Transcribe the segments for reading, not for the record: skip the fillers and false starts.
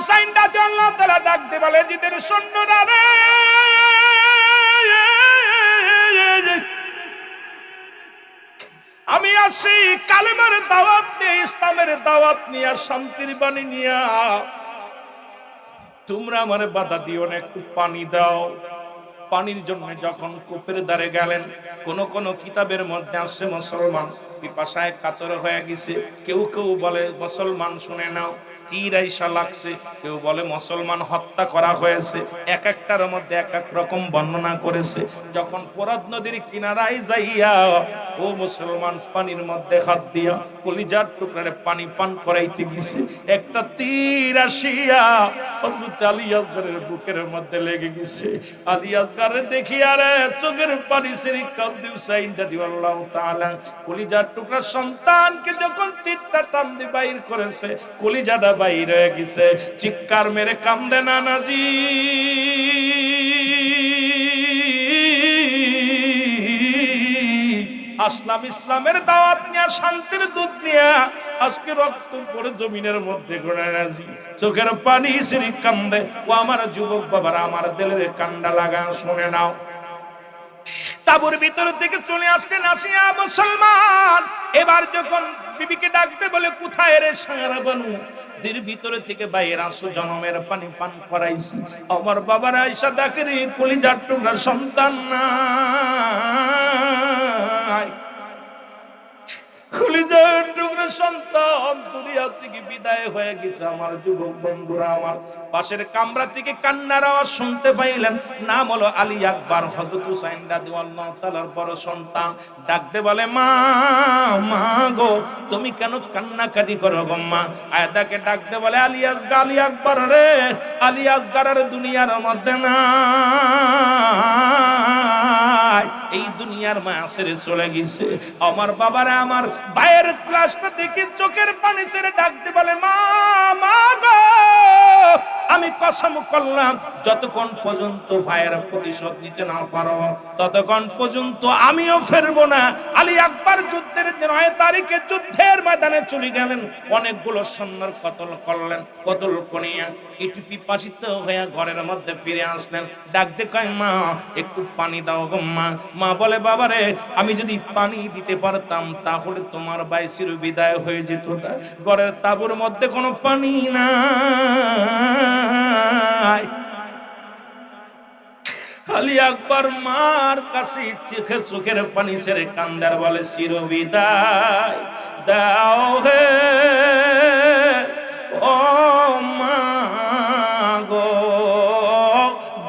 হুসাইন রাদিয়াল্লাহু তাআলা ডাক দিয়ে বলে জিদের সৈন্যরা রে, আমি আসি কালেমার দাওয়াত নিয়ে, ইসলামের দাওয়াত নিয়ে, শান্তির বাণী নিয়ে, তোমরা আমারে বাধা দিও না, একটু পানি দাও। পানির জন্য যখন কূপের ধারে গেলেন, কোন কোন কিতাবের মধ্যে আছে মুসলমান পিপাসায় কাতর হয়ে গেছে, কেউ কেউ বলে মুসলমান শুনে নাও তীর আইসা লাগছে, কেউ বলে মুসলমান হত্যা করা হয়েছে, এক একটার মধ্যে এক এক রকম বর্ণনা করেছে। যখন ফোরাত নদীর কিনারায় যাইয়া ও মুসলমান পানির মধ্যে হাত দিয়া কলিজার টুকরারে পানি পান করাইতে গেছে, একটা তীর আসিয়া হযরত আলী আসগরের বুকের মধ্যে লেগে গেছে। আলী আসগরে দেখি আরে চোখের পানি সেরি কাঁদে হুসাইন রাদিয়াল্লাহু তাআলা। কলিজার টুকরা সন্তানকে যখন তীরটা টান দিয়ে বাইর করেছে, কলিজাটা বাইর হয়ে গেছে, চিৎকার মেরে কান্দে নানাজি। আসলাম ইসলামের দাওয়াত নিয়ে, শান্তির দুধ নিয়ে, আজকে রক্ত পড়ে জমিনের মধ্যে ঘোরে নাজি, চোখের পানি সেরি কান্দে। ও আমার যুবক বাবারা, আমার দিলের কান্ডা লাগা শুনে নাও। তাবুর ভিতর থেকে চলে আসলেন আসিয়া মুসলমান। এবার যখন বিবিকে ডাকতে বলে কোথায় রে সারা বানু, দের ভিতরে থেকে বাইরে আসো, জনমের পানি পান করাইছি। আমার বাবার আয়েশা ডাকে রে, কলিজার টুকরা সন্তান নাই, কলিজার টুকরা সন্তান দুনিয়া থেকে বিদায় হয়ে গেছে। আমার যুবক বন্ধুরা, আমার পাশের কামরা থেকে কান্নার আওয়াজ শুনতে পাইলেন। নাম হলো আলী আকবর, হযরত হুসাইন রাদিয়াল্লাহু তাআলার বড় সন্তান। ডাকতে বলে মা, মা গো তুমি কেন কান্নাকাটি করো গো মা? আয়দাকে ডাকতে বলে আলী আসগর, আলী আকবর রে, আলী আসগর আর দুনিয়ার মধ্যে নাই, এই দুনিয়ার মায়া ছেড়ে চলে গেছে। আমার বাবারা, আমার ভাইয়ের ক্লাসটা দেখি চোখের পানি ছেড়ে ডাকতে বলে মা, মা গো আমি কসম করলাম যতক্ষণ পর্যন্ত ভাইয়ের প্রতিশোধ নিতে না পারো ততক্ষণ পর্যন্ত আমিও ফিরবো না। আলী আকবর যুদ্ধের 9 তারিখে যুদ্ধের ময়দানে চলে গেলেন, অনেকগুলো সৈন্যর কতল করলেন, কতল করিয়া একটু পিপাসিত হয়ে ঘরের মধ্যে ফিরে আসলেন। ডাক দে কয় মা একটু পানি দাও গো মা। মা বলে বাবারে, আমি যদি পানি দিতে পারতাম তাহলে তোমার ভাই চির বিদায় হয়ে যেত না। ঘরের তাঁবুর মধ্যে কোনো পানি নাই। আলী আকবর মার কাছে চোখের পানি ছেড়ে কান্দার বলে চির বিদায় দাও হে ও মা গো।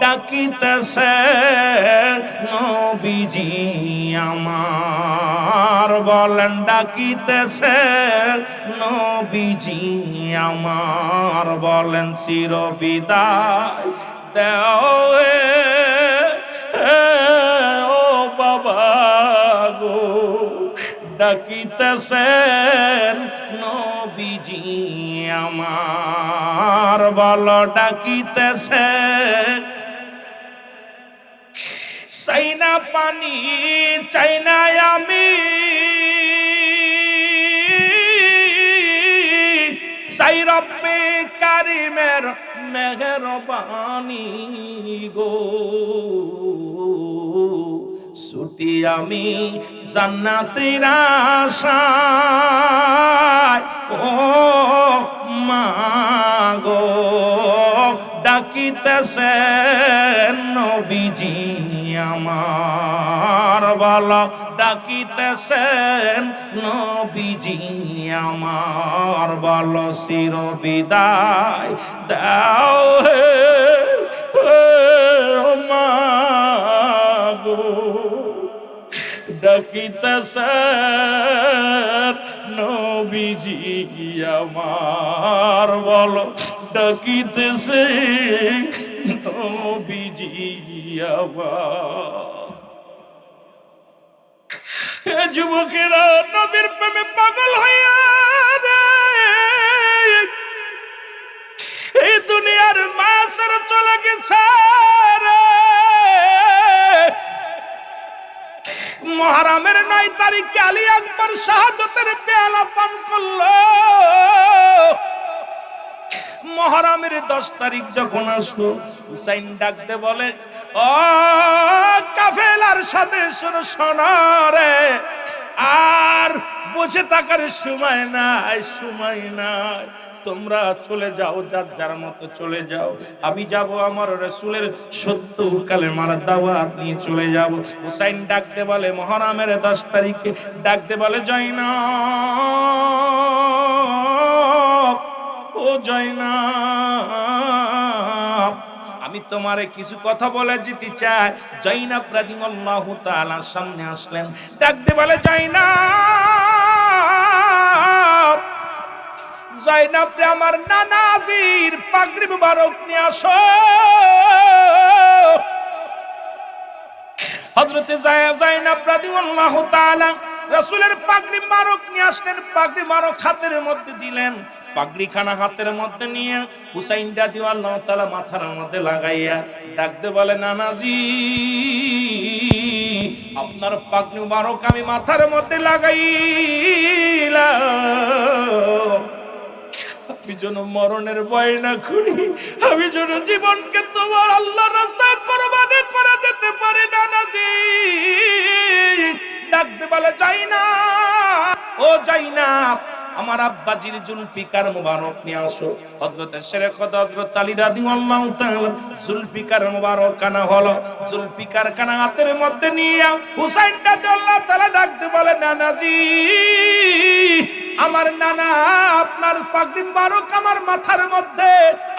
ডাকিতেছে নবীজি আমার, বলেন ডাকিতেছে নবীজি আমার, বলেন চির বিদায় দাও ও বাবা গো। ডাকিতেছেন নবীজি আমার, বলো ডাকিতেছে। চাই না পানি, চাই না আমি, চাই রব্বে কারিমের মেহেরবানি গো। ছুটি আমি জান্নাতের আশায় ও মা গো। ডাকিতেছেন নবীজি আমার, বলো ডাকিতেছেন নবীজি আমার, বলো চির বিদায় দাও হে ও মা গো। ডাকিতেছেন নবীজি আমার, বলো ডাকিতেছে নবীজি আমার। যুবকেরা নবীর প্রেমে পাগল হইয়া এই দুনিয়ার মাসের চলে গেছে রে। মুহররমের 9 তারিখে আলী আকবর শাহাদাতের পেয়ালা পান করলো। মুহররমের 10 তারিখ যখন আসলো, হুসাইন ডাকতে বলে, ও কাফেলার সাথে শোনো রে, আর বসে থাকার সময় নাই, সময় নাই, তোমরা চলে যাও, যার যার মতো চলে যাও, আমি যাব আমার রাসূলের 70 কালেমার দাওয়াত নিয়ে চলে যাব। হুসাইন ডাকতে বলে মুহররমের 10 তারিখে, ডাকতে বলে জয়নব, ও জয়নব, আমি তোমারে কিছু কথা বলে যেতে চাই। জয়নব রাদিয়াল্লাহু তাআলা সামনে আসলেন, ডাকতে বলে জয়নব, জয়নব রে, আমার নানাজির পাগড়ি মুবারক নিয়ে আসো। হযরতে জয়নব রাদিয়াল্লাহু তাআলা রাসূলের পাগড়ি মুবারক নিয়ে আসলেন, পাগড়ি মুবারক হাতের মধ্যে দিলেন, পাগড়ি খানা হাতের মধ্যে নিয়ে হুসাইন রাদিয়াল্লাহু তাআলা মাথার মধ্যে লাগাইয়া ডাকতে বলে, নানাজি, আপনার পাগড়ি মুবারক আমি মাথার মধ্যে লাগাইলাম, আমি যেন মরণের ভয় না করি, আমি যেন জীবনকে তোমার আল্লাহর রাস্তায় কুরবানি করে দিতে পারি। নানাজি ডাকতে বলে, জয়নব, ও জয়নব, আমার আব্বাজির জুলফিকার মুবারক নিয়ে আসো। হযরতে শেখ হযরত আলী রাদিয়াল্লাহু তাআলা জুলফিকার মুবারক কানা হলো, জুলফিকার কানা হাতের মধ্যে নিয়ে হুসাইন রাদিয়াল্লাহু তাআলা ডাকতে বলে, নানাজি, আমার নানা আপনার পাগড়ি মুবারক আমার মাথার মধ্যে,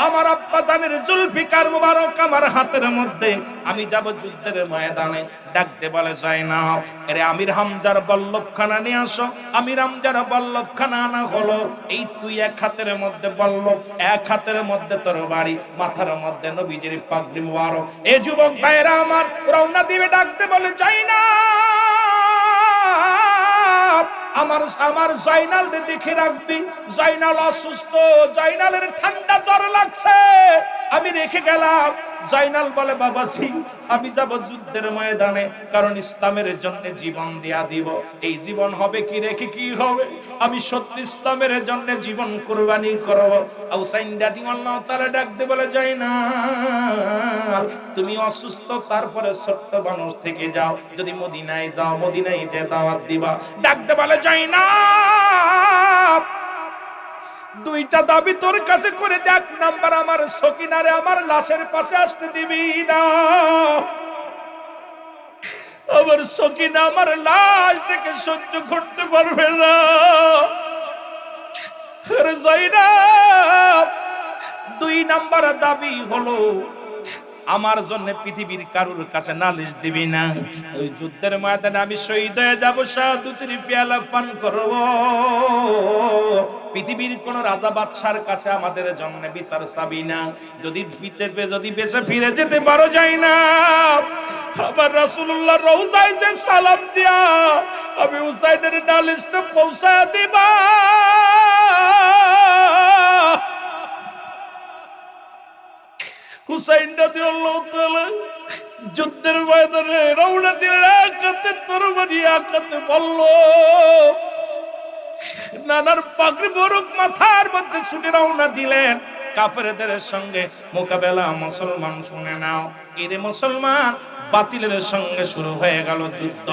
আমার আব্বা জানের জুলফিকার মুবারক আমার হাতের মধ্যে, আমি যাব যুদ্ধের ময়দানে। ডাকতে বলে, জয়নব, আরে আমির হামজার বল্লভখানা নিয়ে আসো। আমির হামজার বল্লভখানা আনা হলো, এই তুই এক হাতের মধ্যে বল্লভ, এক হাতের মধ্যে তরবারি, মাথার মধ্যে নবীজির পাগড়ি মুবারক। এই যুবক ভাইরা আমার রওনা দিবে, ডাকতে বলে, জয়নব, আমার জয়নাল দেখে রাখবি, জয়নাল অসুস্থ, জয়নালের ঠান্ডা জ্বর লাগছে, আমি রেখে গেলাম। জয়নাল বলে, বাবাজি, আমি যাব যুদ্ধের ময়দানে, কারণ ইসলামের জন্য জীবন দেয়া দিব। এই জীবন হবে কি রেখে কি হবে, আমি সত্যি ইসলামের জন্য জীবন কুরবানি করব। হুসাইন রাদিয়াল্লাহু তাআলা ডাকতে বলে, জয়নাল, তুমি অসুস্থ, তারপরে ছোট্ট মানুষ থেকে যাও, যদি মদিনায় যাও, মদিনায় যে দাওয়াত দিবা। ডাকতে বলে, জয়নাল, দুইটা দাবি তোর কাছে করে দেখ, নাম্বার আমার সকিনারে আমার লাশের পাশে আসতে দিবি না, আমার সকিনা আমার লাশ থেকে সহ্য করতে পারবে না। আরে জয়নব, 2 নাম্বার দাবি হলো আমার জন্য পৃথিবীর কারুর কাছে নালিশ দিবি না, ওই যুদ্ধের ময়দানে আমি শহীদ হয়ে যাব, শাহাদাতের পেয়ালা পান করব, পৃথিবীর কোন রাজা বাদশার কাছে আমাদের জন্য বিচার চাবি না। যদি বেঁচে ফিরে যেতে পারো জয়নব, আমার রাসূলুল্লাহ রওজায় যে সালাম দিয়া আমি হুসাইনের নালিশটা পৌঁছা দিবা। হুসাইন রাদিয়াল্লাহু তাআলা যুদ্ধের ময়দানে রওনা দিলেন, এক হাতে তরবারি, এক হাতে বল্লভ, নানার পাগড়ি মুবারক মাথার মধ্যে ছুটে রওনা দিলেন। কাফেরদের সঙ্গে মোকাবেলা, মুসলমান শুনে নাও, এরে মুসলমান, বাতিলের সঙ্গে শুরু হয়ে গেল যুদ্ধ,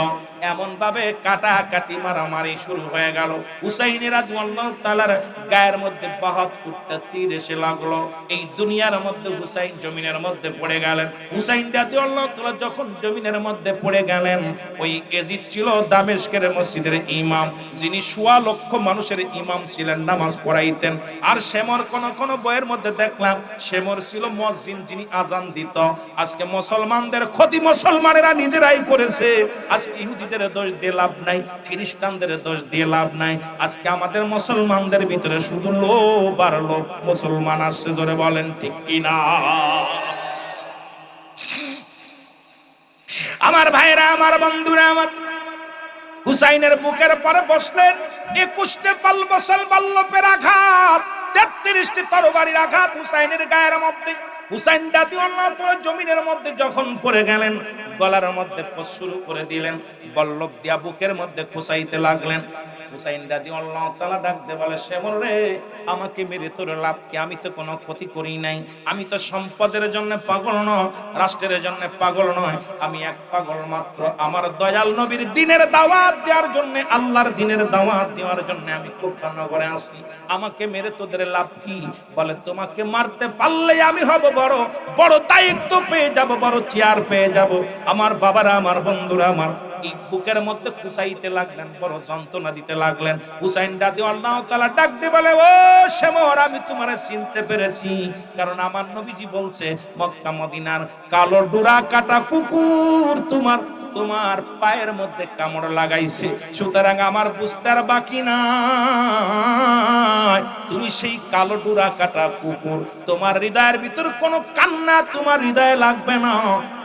এমন ভাবে কাটাকাটি মারামারি শুরু হয়ে গেল। হুসাইন রাদিয়াল্লাহু তাআলার গায়ের মধ্যে 72টা তীর এসে লাগলো। এই দুনিয়ার মধ্যে হুসাইন জমিনের মধ্যে পড়ে গেলেন। হুসাইন রাদিয়াল্লাহু তাআলা যখন জমিনের মধ্যে পড়ে গেলেন, ওই এজিদ ছিল দামেস্কের মসজিদের ইমাম, যিনি 1.25 লক্ষ মানুষের ইমাম ছিলেন, নামাজ পড়াইতেন। আর শেমর কোন বইয়ের মধ্যে দেখলাম শেমর ছিল মুয়াজ্জিন, যিনি আজান দিত। আজকে মুসলমানদের ক্ষতি মুসলমানেরা নিজেরাই করেছে। আজকে ইহুদিদের দোষ দিয়ে লাভ নাই, খ্রিস্টানদের দোষ দিয়ে লাভ নাই। আজকে আমাদের মুসলমানদের ভিতরে শুধু লোভ আর লোভ। মুসলমান আসছে, জোরে বলেন ঠিক কিনা? আমার ভাইরা, আমার বন্ধুরা, আমার হুসাইনের বুকের পরে বসলেন। 21টে বল্লভের আঘাত, 33টি তরবারির আঘাত হুসাইনের গায়ের মধ্যে। হুসাইন রাদিয়াল্লাহু তাআলা জমিনের মধ্যে যখন পড়ে গেলেন, গলার মধ্যে শুরু করে দিলেন, বল্লভ দিয়া বুকের মধ্যে খোঁচাইতে লাগলেন। হুসাইন রাদিয়াল্লাহু তাআলা ডাক দিয়ে বলে, শ্যামল রে, আমাকে মেরে তোর লাভ কি? আমি তো কোনো ক্ষতি করি নাই। আমি তো সম্পদের জন্য পাগল নয়, রাষ্ট্রের জন্য পাগল নয়। আমি এক পাগল মাত্র, আমার দয়াল নবীর দ্বীনের দাওয়াত দেওয়ার জন্য, আল্লাহর দ্বীনের দাওয়াত দেওয়ার জন্য আমি কুফা নগরে আসি। আমাকে মেরে তোদের লাভ কি? বলে, তোমাকে মারতে পারলে আমি হব বড় বড় দায়িত্ব পেয়ে যাব, বড় চেয়ার পেয়ে যাব। আমার বাবারা, আমার বন্ধুরা, আমার এই বুকের মধ্যে খুসাইতে লাগলেন, বড় যন্ত্রণা দিতে লাগলেন। হুসাইন রাদিয়াল্লাহু তাআলা ডাক দিয়ে বলে, ও শ্যামর, আমি তোমারে চিনতে পেরেছি, কারণ আমার নবীজি বলছে মক্কা মদিনার কালো ডোরা কাটা কুকুর তোমার পায়ের মধ্যে কামড় লাগাইছে। সুতরাং আমার বুঝতে আর বাকি নাই, তুমি সেই কালো ডোরা কাটা কুকুর। তোমার হৃদয়ের ভিতর কোনো কান্না তোমার হৃদয়ে লাগবে না,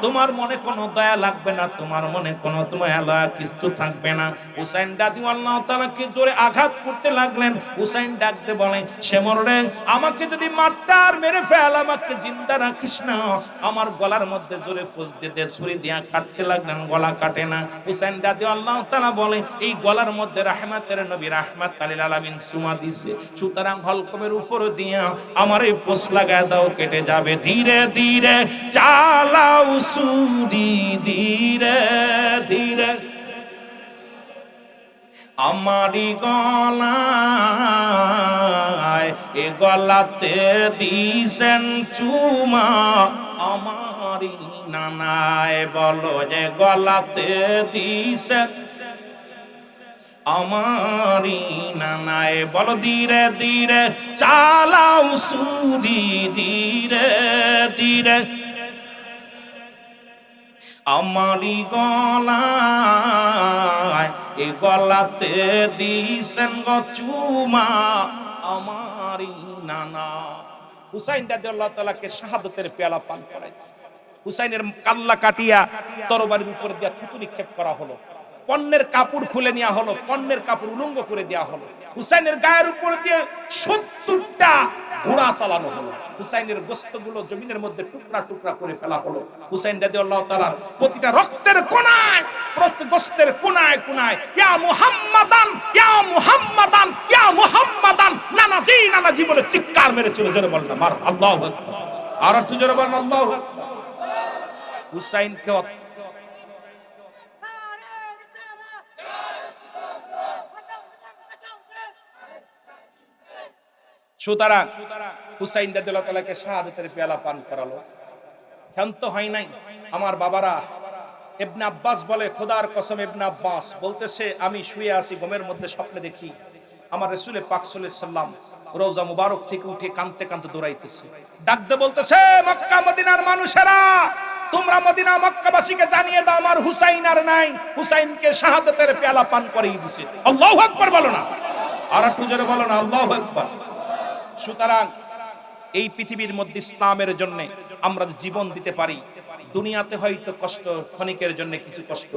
তোমার মনে কোনো দয়া লাগবে না, তোমার মনে কোনো দয়া কিছু থাকবে না। হুসাইন রাদিয়াল্লাহু তাআলাকে জোরে আঘাত করতে লাগলেন। হুসাইন ডাকতে বলে, শ্যামল রে, আমাকে যদি মারতে আর মেরে ফেল, আমাকে জিন্দা রাখিস না। আমার গলার মধ্যে জোরে ফুস দিয়ে ছুরি দিয়া কাটতে লাগলেন, গলা কাটে না। হুসাইন রাদিয়াল্লাহু তাআলা বলে, এই গলার মধ্যে রাহমাতের নবী রাহমাতুল লিল আলামিন সুমা দিছে, সুতরাং হলকমের উপর দিয়া আমার এই পোষ লাগায় দাও, কেটে যাবে। ধীরে ধীরে চালাও ছুরি, ধীরে ধীরে আমারি গলায়, এ গলাতে দিছেন চুমা আমারি নানায়। বলো যে গলাতে দিছেন আমারি নানায়। বলো, ধীরে ধীরে চালাও ছুরি, ধীরে ধীরে আমারি গলায়, এ গলাতে দিছেন গো চুমা আমারি নানা। হুসাইন রাদিয়াল্লাহু তাআলাকে শাহাদাতের পেয়ালা পান করাই, হুসাইনের কাল্লা কাটিয়া তরবারির উপর দিয়া থুতু নিক্ষেপ করা হলো। পণ্যের কাপড় খুলে নেওয়া হলো, পণ্যের কাপড় উলঙ্গ করে দেওয়া হলো। হুসাইনের গায়ের উপর দিয়ে 70টা ঘোড়া চালানো হলো। হুসাইনের গোশতগুলো জমিনের মধ্যে টুকরা টুকরা করে ফেলা হলো। হুসাইন রাদিয়াল্লাহু তাআলা প্রতিটা রক্তের কোনায়, প্রতি গোশতের কোনায় কোনায় ইয়া মুহাম্মাদান, ইয়া মুহাম্মাদান, ইয়া মুহাম্মাদান, নানাজি নানাজি বলে চিৎকার মেরেছিল। জোরে বলেন মার আল্লাহু আকবার। আর একটু জোরে বলেন আল্লাহু আকবার। হুসাইনকে সুতরাং হুসাইন রাদিয়াল্লাহু তাআলাকে শাহাদাতের পেয়ালা পান করালো। ক্ষান্ত হয় নাই। আমার বাবারা, ইবনে আব্বাস বলে, খোদার কসম, ইবনে আব্বাস বলতেছে, আমি শুয়ে আছি, ঘুমের মধ্যে স্বপ্নে দেখি আমার রাসূল পাক সাল্লাল্লাহু আলাইহি সাল্লাম রওজা মুবারক থেকে উঠে কাঁদতে কাঁদতে দৌড়াইতেছে। ডাকতে বলতেছে, মক্কা মদিনার মানুষেরা, তোমরা মদিনা মক্কাবাসীকে জানিয়ে দাও, আমার হুসাইন আর নাই, হুসাইনকে শাহাদাতের পেয়ালা পান করিয়ে দিয়েছে। আল্লাহু আকবার বলো না, আর একটু জোরে বলো না, আল্লাহু আকবার। সুতরাং এই পৃথিবীর মধ্যে ইসলামের জন্য আমরা জীবন দিতে পারি, দুনিয়াতে হয়তো কষ্ট, ক্ষণিকের জন্য কিছু কষ্ট।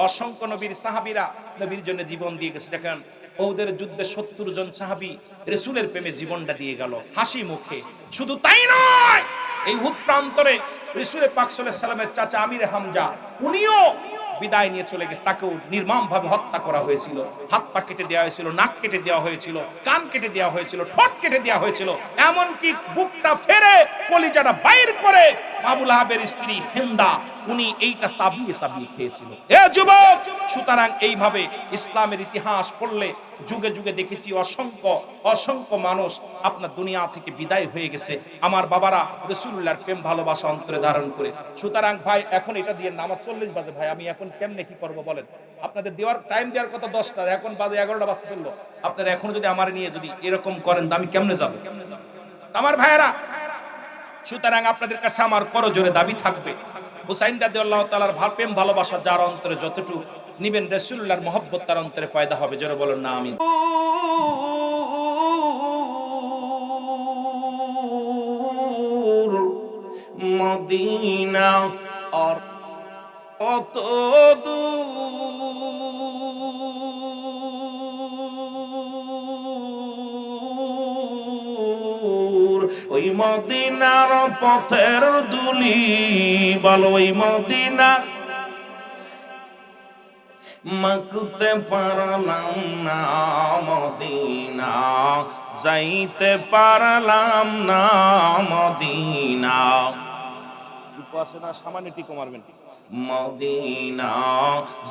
অসংখ্য নবীর সাহাবীরা নবীর জন্য জীবন দিয়ে গেছে। দেখেন, ওদের যুদ্ধে 70 জন সাহাবী রাসূলের প্রেমে জীবনটা দিয়ে গেল হাসি মুখে। শুধু তাই নয়, এই উহুদ প্রান্তরে রাসূল পাক সাল্লাল্লাহু আলাইহি সাল্লামের চাচা আমির হামজা, উনিও বিদায় নিয়ে চলে গেছে। তাকেও নির্মমভাবে হত্যা করা হয়েছিল, হাত পা কেটে দেওয়া হয়েছিল, নাক কেটে দেওয়া হয়েছিল, কান কেটে দেওয়া হয়েছিল, ঠোঁট কেটে দেওয়া হয়েছিল, এমনকি বুকটা ফেরে কলিজাটা বাইর করে আবু লাহাবের স্ত্রী হিন্দা, উনি এইটা সাবিয়ে সাবিয়ে খেয়েছিল। এ যুবক, সুতরাং এইভাবে ইসলামের ইতিহাস পড়লে যুগে যুগে দেখেছি অসংখ্য অসংখ্য মানুষ আপনার দুনিয়া থেকে বিদায় হয়ে গেছে, আমার বাবারা রাসূলুল্লাহর প্রেম ভালোবাসা অন্তরে ধারণ করে। সুতরাং ভাই, এখন এটা দিয়ে নামাজ 40 বাজে ভাই, আমি এখন কেমনে কি করব বলেন? আপনাদের দেওয়ার টাইম দেওয়ার কথা 10টা, এখন বাজে 11টা বাজতে চললো। আপনারা এখন যদি আমার নিয়ে যদি এরকম করেন, আমি কেমনে যাব আমার ভাইয়েরা? সুতরাং আপনাদের কাছে আমার করজোরে দাবি থাকবে, হুসাইন রাদিয়াল্লাহু তাআলার প্রেম ভালোবাসা যার অন্তরে যতটুকু নিবেন, রাসূলুল্লাহর মহব্বত তার অন্তরে পয়দা হবে। জোরে বলেন না আমিন। মদিনা আর কত দূর, ওই মদিনার পথের ধুলি, বলো ওই মদিনার মাখতে পারলাম না মদিনা, যাইতে পারলাম না মদিনা। টিকো আছে না, সামান্য টিকো মারবেন। মদিনা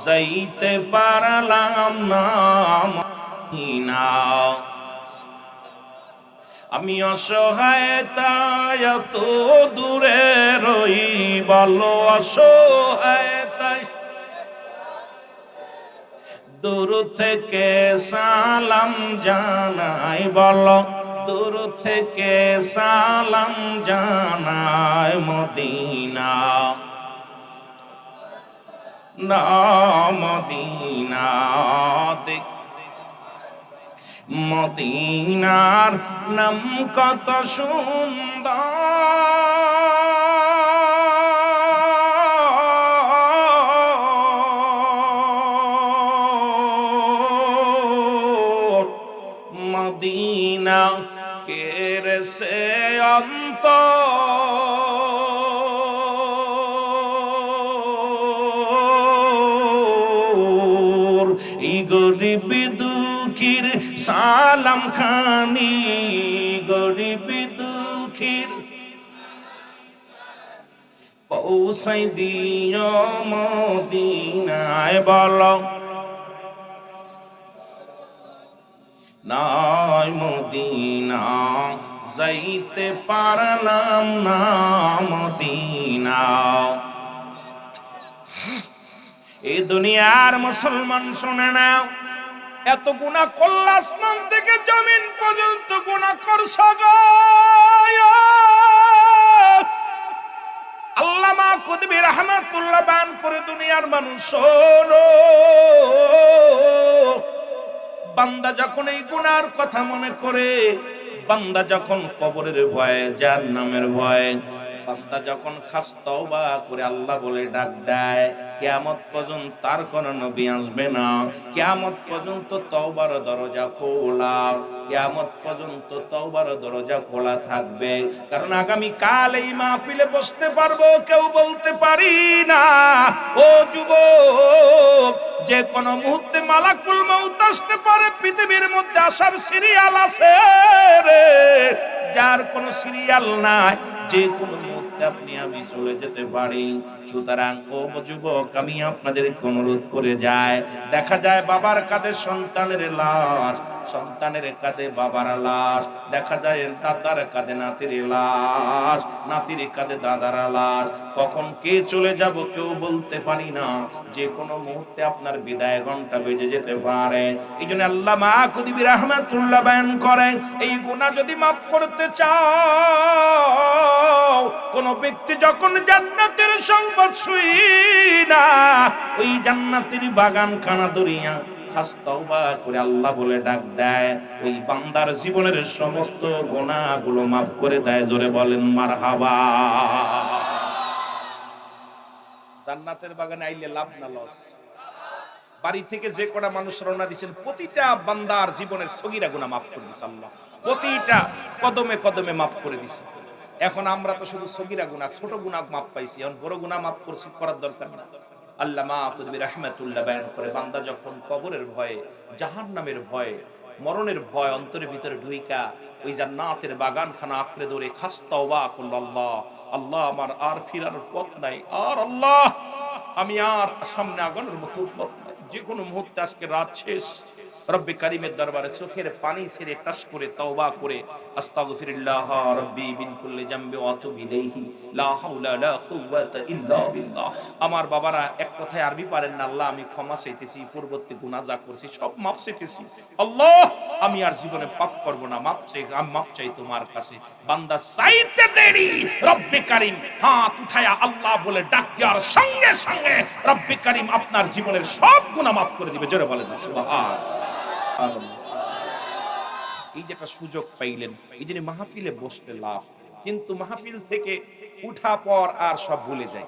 যাইতে পারলাম না মদিনা, আমি অসহায় তাই এত দূরে রই, বলো অসহায় তাই দূর থেকে সালাম জানাই, বলো দূর থেকে সালাম জানাই মদিনা না মদিনা দেখ, মদিনার নাম কত সুন্দর, মদিনা কেরে সে অন্তর, এই গরিব দুঃখীর সালাম খানি, গরিব দুঃখীর পৌঁছাই দিও মদিনায়, বলো নাই মদিনা যাইতে পারলাম না মদিনা। এই দুনিয়ার মুসলমান শুনে নাও, এত গুনাহ করলে আসমান থেকে জমিন পর্যন্ত গুনাহ করছ গো। আল্লামা কুতুবী রাহমাতুল্লাহ বায়ান করে, দুনিয়ার মানুষ শোনো, বান্দা যখন এই গুনার কথা মনে করে, বান্দা যখন কবরের ভয়ে, জাহান্নামের ভয়ে, বান্দা যখন খাস তওবা করে আল্লাহ বলে ডাক দেয়, কিয়ামত পর্যন্ত তার কোন নবী আসবে না, কিয়ামত পর্যন্ত তওবার দরজা খোলা, কিয়ামত পর্যন্ত তওবার দরজা খোলা থাকবে। কারণ আগামী কাল এই মাহফিলে বসতে পারবো কেউ বলতে পারি না। ও যুবক, যে কোনো মুহূর্তে মালাকুল মউত আসতে পারে, পৃথিবীর মধ্যে আসার সিরিয়াল আছে রে, যার কোনো সিরিয়াল নাই, যে কোনো মুহূর্তে আপনি আমি চলে যেতে পারি। সুতরাং ও যুবক, আমি আপনাদের অনুরোধ করে যায়, দেখা যায় বাবার কাঁধে সন্তানের লাশ, সন্তানের কাঁধে বাবার লাশ, দেখা যায় দাদার কাঁধে নাতির লাশ, নাতির কাঁধে দাদার লাশ। কখন কে চলে যাব কেউ বলতে পারি না, যে কোনো মুহূর্তে আপনার বিদায় ঘন্টা বেজে যেতে পারে। এই জন্য আল্লামা কুতুবী রাহমাতুল্লাহ বায়ান করেন, এই গুনাহ যদি মাফ করতে চাও, কোন ব্যক্তি যখন জান্নাতের সংবাদ শুই না, ওই জান্নাতের বাগান খানা দরিয়া খাস তওবা করে আল্লাহ বলে ডাক দেয়, ওই বান্দার জীবনের সমস্ত গুনাহগুলো মাফ করে দেয়। জোরে বলেন মারহাবা। জান্নাতের বাগানে আইলে লাভ না লস? বাড়ি থেকে যে কটা মানুষ রওনা দিয়েছেন, প্রতিটা বান্দার জীবনের সগীরা গুনাহ মাফ করে দিয়েছে আল্লাহ, প্রতিটা কদমে কদমে মাফ করে দিয়েছে। এখন আমরা তো শুধু সগীরা গুনাহ, ছোট গুনাহ মাফ পাইছি, এখন বড় গুনাহ মাফ করছি, করার দরকার না। আল্লামা কুতুবী রাহমাতুল্লাহ বায়ান করে, বান্দা যখন কবরের ভয়ে, জাহান্নামের ভয়ে, মরণের ভয় অন্তরের ভিতরে ঢুইকা ওই জান্নাতের বাগানখানা আঁকড়ে ধরে খাস তওবা করল, আল্লাহ আল্লাহ আমার আর ফিরার পথ নাই, আর আল্লাহ আমি আর সামনে আগানোর মতো পথ নাই, যে কোনো মুহূর্তে আজকে রাত শেষ, রব্বে কারিমের দরবারে চোখের পানি ছেড়ে টাস করে তওবা করে আস্তাগফিরুল্লাহ রব্বি মিন কুল্লি জামবি ওয়া আতুবু ইলাইহি লা হাওলা লা কুওয়াতা ইল্লা বিল্লাহ। আমার বাবারা এক কথায় আরবি পারেন না, আল্লাহ আমি ক্ষমা চাইতেছি, পূর্ববর্তী গুনাহ যা করছি সব মাফ চাইতেছি, আল্লাহ আমি আর জীবনে পাপ করব না, মাফ চাই, আমি মাফ চাই তোমার কাছে। বান্দা চাইতে দেরি, রব্বে কারিম হাত উঠায়া আল্লাহ বলে ডাক দেওয়ার সঙ্গে সঙ্গে রব্বে কারিম আপনার জীবনের সব গুনাহ মাফ করে দিবে। জোরে বলেন সুবহানাল্লাহ। এই যেটা সুযোগ পাইলেন, এই জন্য মাহফিলে বসলে লাভ, কিন্তু মাহফিল থেকে উঠা পর আর সব ভুলে যায়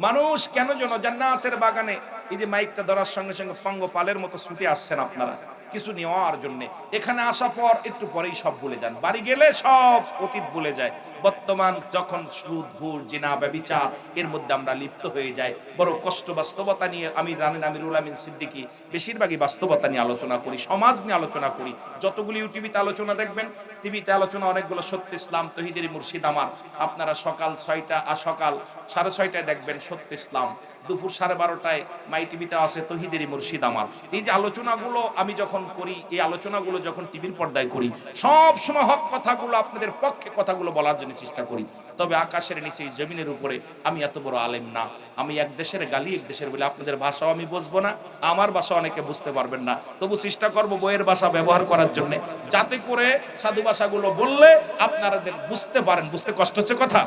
মানুষ। কেন যেন জান্নাতের বাগানে এই যে মাইকটা ধরার সঙ্গে সঙ্গে পঙ্গপালের মতো ছুটে আসছেন আপনারা, কিছু নেওয়ার জন্য। এখানে আসা পর একটু পরেই সব ভুলে যান, বাড়ি গেলে সব অতীত ভুলে যায়। বর্তমান যখন সুদ ঘুষ জিনা ব্যভিচার এর মধ্যে আমরা লিপ্ত হয়ে যাই, বড় কষ্ট। বাস্তবতা নিয়ে আমি আমিরুল আমিন সিদ্দিকী বেশিরভাগই বাস্তবতা নিয়ে আলোচনা করি, সমাজ নিয়ে আলোচনা করি। যতগুলি ইউটিভিতে আলোচনা দেখবেন, টিভিতে আলোচনা অনেকগুলো, সত্য ইসলাম, তহিদের মুর্শিদ আমার, আপনারা সকাল 6টা আর সকাল 6:30টায় দেখবেন সত্য ইসলাম, দুপুর 12:30টায় মাই টিভিতে আছে তহিদের মুর্শিদ আমার। এই যে আলোচনাগুলো আমি যখন করি, এই আলোচনাগুলো যখন টিভির পর্দায় করি, সব সময় হক কথাগুলো আপনাদের পক্ষে কথাগুলো বলার জন্য চেষ্টা করি। তবে আকাশের নিচে জমিনের উপরে আমি এত বড় আলেম না। আমি এক দেশের গালি এক দেশের বলে, আপনাদের ভাষাও আমি বুঝবো না, আমার ভাষা অনেকে বুঝতে পারবেন না, তবু চেষ্টা করব বইয়ের ভাষা ব্যবহার করার জন্য, যাতে করে সাধু ভাষাগুলো বললে আপনারা বুঝতে পারেন। বুঝতে কষ্ট হচ্ছে কথা?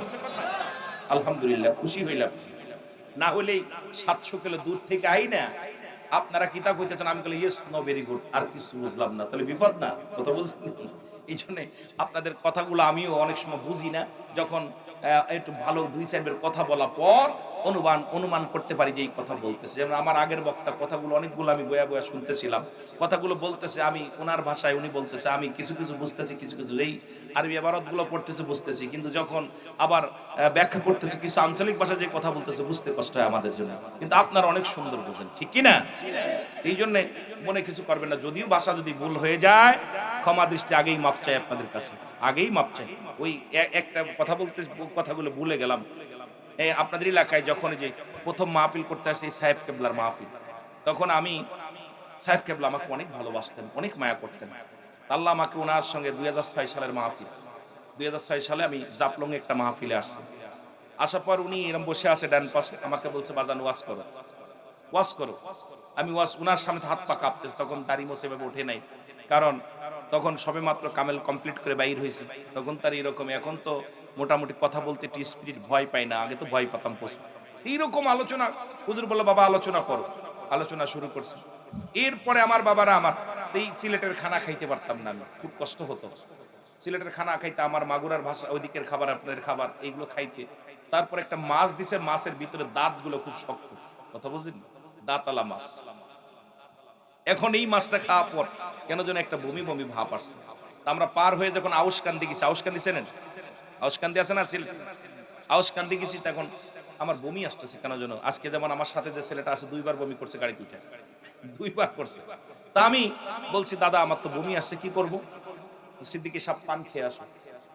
আলহামদুলিল্লাহ, খুশি হইলাম। না হলেই 700 কিলো দূর থেকে আই না, আপনারা কিতাব কইতেছেন, আমি বলি ইয়েস নো ভেরি গুড, আর কিছু বুঝলাম না, তাহলে বিপদ না? কথা বুঝলেন? এই জন্য আপনাদের কথাগুলো আমিও অনেক সময় বুঝি না, যখন একটু ভালো 2-4 বার কথা বলা পর অনুমান করতে পারি যে এই কথা বলতেছে। যেমন আমার আগের বক্তা কথাগুলো অনেকগুলো আমি বয়া বয়া শুনতেছিলাম, কথাগুলো বলতেছে, আমি ওনার ভাষায়, উনি বলতেছে, আমি কিছু কিছু বুঝতেছি, কিছু কিছু এই আরবি ইবারতগুলো পড়তেছে বুঝতেছি, কিন্তু যখন আবার ব্যাখ্যা করতেছে কিছু আঞ্চলিক ভাষায় যে কথা বলতেছে বুঝতে কষ্ট হয় আমাদের জন্য। কিন্তু আপনারা অনেক সুন্দর বোঝেন, ঠিক কি না? এই জন্য মনে কিছু করবেন না, যদিও ভাষা যদি ভুল হয়ে যায়, ক্ষমা দৃষ্টি আগেই মাপ চাই আপনাদের কাছে, আগেই মাপ চাই। ওই একটা কথা বলতে কথাগুলো ভুলে গেলাম। আপনাদের এলাকায় যখন যে প্রথম মাহফিল করতে আসি সাহেব কেবলার মাহফিল, তখন আমি, সাহেব কেবলা আমাকে অনেক ভালোবাসতেন, অনেক মায়া করতেন। আল্লাহ আমাকে ওনার সঙ্গে 2006 সালের মাহফিল, 2006 সালে আমি জাপলং একটা মাহফিলে আসছি। আসার পর উনি এরকম বসে আছে ডান পাশে, আমাকে বলছে বাজান ওয়াজ করো, ওয়াজ করো। আমি ওয়াজ, ওনার সামনে হাত পা কাঁপতে, তখন দাড়ি মোছে ভাবে ওঠে নাই, কারণ তখন সবে মাত্র কামেল কমপ্লিট করে বাইর হয়েছি, তখন তার এরকম। এখন তো মোটামুটি কথা বলতে একটু স্পিরিট, ভয় পাই না, আগে তো ভয় পেতাম প্রচুর। এইরকম আলোচনা, হুজুর বলল বাবা আলোচনা করো, আলোচনা শুরু করছি। এরপরে আমার বাবারা, আমার এই সিলেটের খানা খাইতে পারতাম না, আমি খুব কষ্ট হতো সিলেটের খানা খাইতে, আমার মাগুরার ভাষা, ওইদিকের খাবার আপনাদের খাবার, এইগুলো খাইতে। তারপর একটা মাছ দিছে, মাছের ভিতরে দাঁতগুলো খুব শক্ত, কথা বুঝলেন, দাঁতালা মাছ। এখন এই মাছটা খাওয়া পর কেন যেন একটা বমি বমি ভাব আসছে। আমরা পার হয়ে যখন আউশকান্দি গেছি, আউশকান্দি চেনেন? আউশকান্দি আছে না সিলেট? আউশকান্দি গেছি, তখন আমার বমি আসতেছে কেন যেন। আজকে যেমন আমার সাথে যে ছেলেটা আছে 2বার বমি করছে, গাড়িতে উঠে 2বার করছে। তা আমি বলছি দাদা আমার তো বমি আসছে, কি করব? সিদ্দিকী সাহেব পান খেয়ে আসো।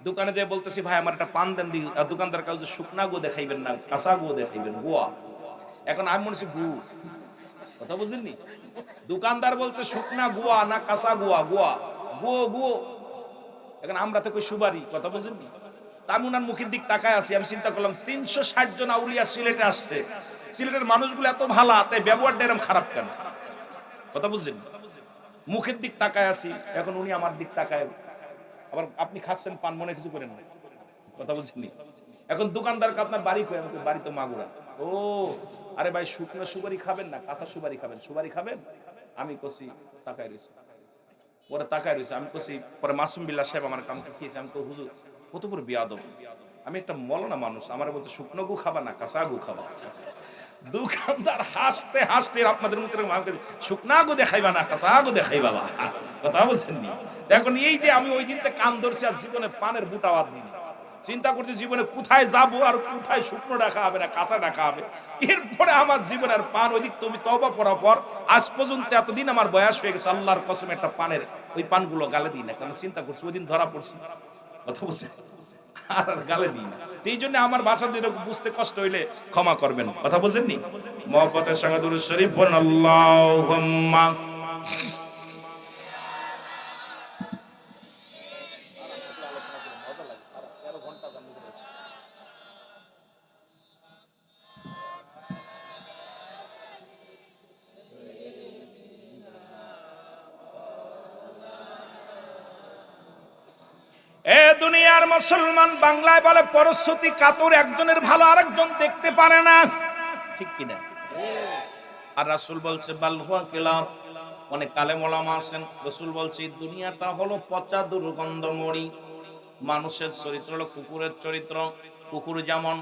দোকানে যেয়ে বলতেছি ভাই আমার একটা পান দেন। দোকানদার কাছে শুকনা গো দেখাইবেন না, কাঁচা গো দেখাইবেন, গোয়া। এখন আমি মনে হচ্ছে গু, কথা বুঝলেননি? দোকানদার বলছে শুকনা গুয়া না কাঁচা গুয়া, গোয়া গুয়ো গুয়ো। এখন আমরা তো কই সুবারি, কথা বুঝলেননি? আমি উনার মুখের দিক তাকায় আছি, আমি চিন্তা করলাম 360 জন আউলিয়া সিলেটে আসছে, সিলেটের মানুষগুলো এত ভালো, তাই ব্যবহারটা এরকম খারাপ কেন? কথা বুঝলেন? মুখের দিক তাকায় আছি, এখন উনি আমার দিক তাকায়। আবার আপনি খাচ্ছেন পান, মনে কিছু করেন না, কথা বুঝলেন? এখন দোকানদারকে আপনার বাড়ি কই? আমাকে বাড়ি তো মাগুরা। ও আরে ভাই শুকনো সুপারি খাবেন না কাঁচা সুপারি খাবেন? সুপারি খাবেন? আমি কছি তাকায় রয়েছি, পরে তাকায় রয়েছে, আমি কছি, পরে মাসুম বিল্লাহ সাহেব আমার কামকে খেয়েছে। আমি তো হুজুর কত বড় বিয়াদব, আমি একটা মলনা মানুষ, আমার বলছে শুকনো গু খাবা না কাঁচা গু খাবা। দোকানদার হাসতে হাসতে আপনাদের মতো শুকনা গু দেখাইবা না কাঁচা গু দেখাইবা, কথা বুঝছেন? এখন এই যে আমি ওই দিনতে কান ধরছি, আর জীবনে পানের বুটাও আর দিন চিন্তা করছি জীবনে কোথায় যাবো, আর কোথায় শুকনো ডাকা হবে না কাঁচা ডাকা হবে। এরপরে আমার জীবনের পান ওইদিক, তুমি তওবা করার পর আজ পর্যন্ত এতদিন আমার বয়স হয়ে গেছে, আল্লাহর কসম একটা পানের ওই পানগুলো গালে দিই না, কারণ চিন্তা করছি ওই দিন ধরা পড়ছি, কথা বুঝছেন, আর গালে দিই না। এই জন্য আমার ভাষা দিয়ে বুঝতে কষ্ট হইলে ক্ষমা করবেন, কথা বুঝেননি? মহব্বতের সঙ্গে দুরূদ শরীফ পড়ুন, আল্লাহুম্মা। এ দুনিয়ার মুসলমান, বাংলায় বলে পরস্বতী কাতর, একজনের ভালো আরেকজন দেখতে পারে না, ঠিক কিনা? আর রাসূল বলছে বাল হুয়া কিলাব। অনেক আলেম ওলামা আছেন, রাসূল বলছে দুনিয়াটা হলো পচা দুর্গন্ধময়ী। মানুষের চরিত্র হলো কুকুরের চরিত্র। কুকুর যেমন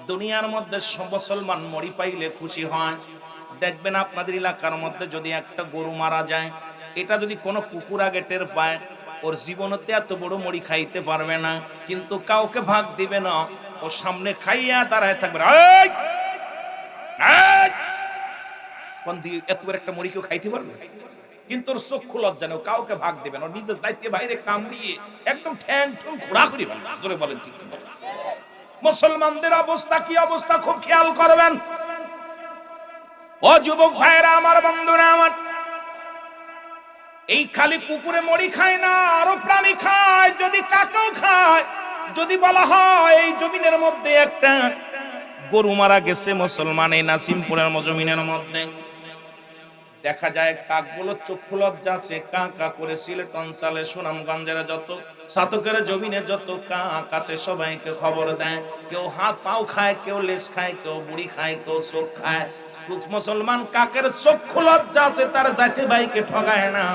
দুনিয়ার মধ্যে সব মুসলমান মরি পাইলে খুশি হয়, দেখবেন আপনাদের এলাকার মধ্যে যদি একটা গরু মারা যায়, এটা যদি কোনো কুকুর আগে টের পায়, ওর জীবনতে এত বড় মুড়ি খাইতে পারবে না, কিন্তু কাউকে ভাগ দিবে না, ওর সামনে খাইয়া দাঁড়ায় থাকবে। এই এই, কোন দিয়ে এত বড় একটা মুড়ি কেউ খাইতে পারবে? কিন্তু ওর চক্ষু লজ্জা নেই, কাউকে ভাগ দিবে না, নিজে যাইতে বাইরে কামড়িয়ে একদম ঠ্যাং ঠুং ঘোরাঘুরি করে বলেন ঠিক কি? মুসলমানদের অবস্থা কি অবস্থা খুব খেয়াল করবেন। ও যুবক ভাইরা আমার, বন্ধুরা আমার, এই খালি কুকুরে মরি খায় না, আরো প্রাণী খায়, যদি কাকেও খায়। যদি বলা হয় এই জমিনের মধ্যে একটা গরু মারা গেছে মুসলমান, এই নাসিমপুরের জমিনের মধ্যে, দেখা যায় কাকগুলো চক্ষু লজ্জা আছে, কা কা করে সিলেট অঞ্চলে সুনামগঞ্জের যত সাতকের জমিনে যত কাক আছে সবাইকে খবর দেয়। কেউ হাত পাও খায়, কেউ লেজ খায়, কেউ বুড়ি খায়, কেউ চোখ খায়। মুসলমান কাকের চক্ষু লজ্জা আছে, তার জাতি ভাইকে ঠগায় না,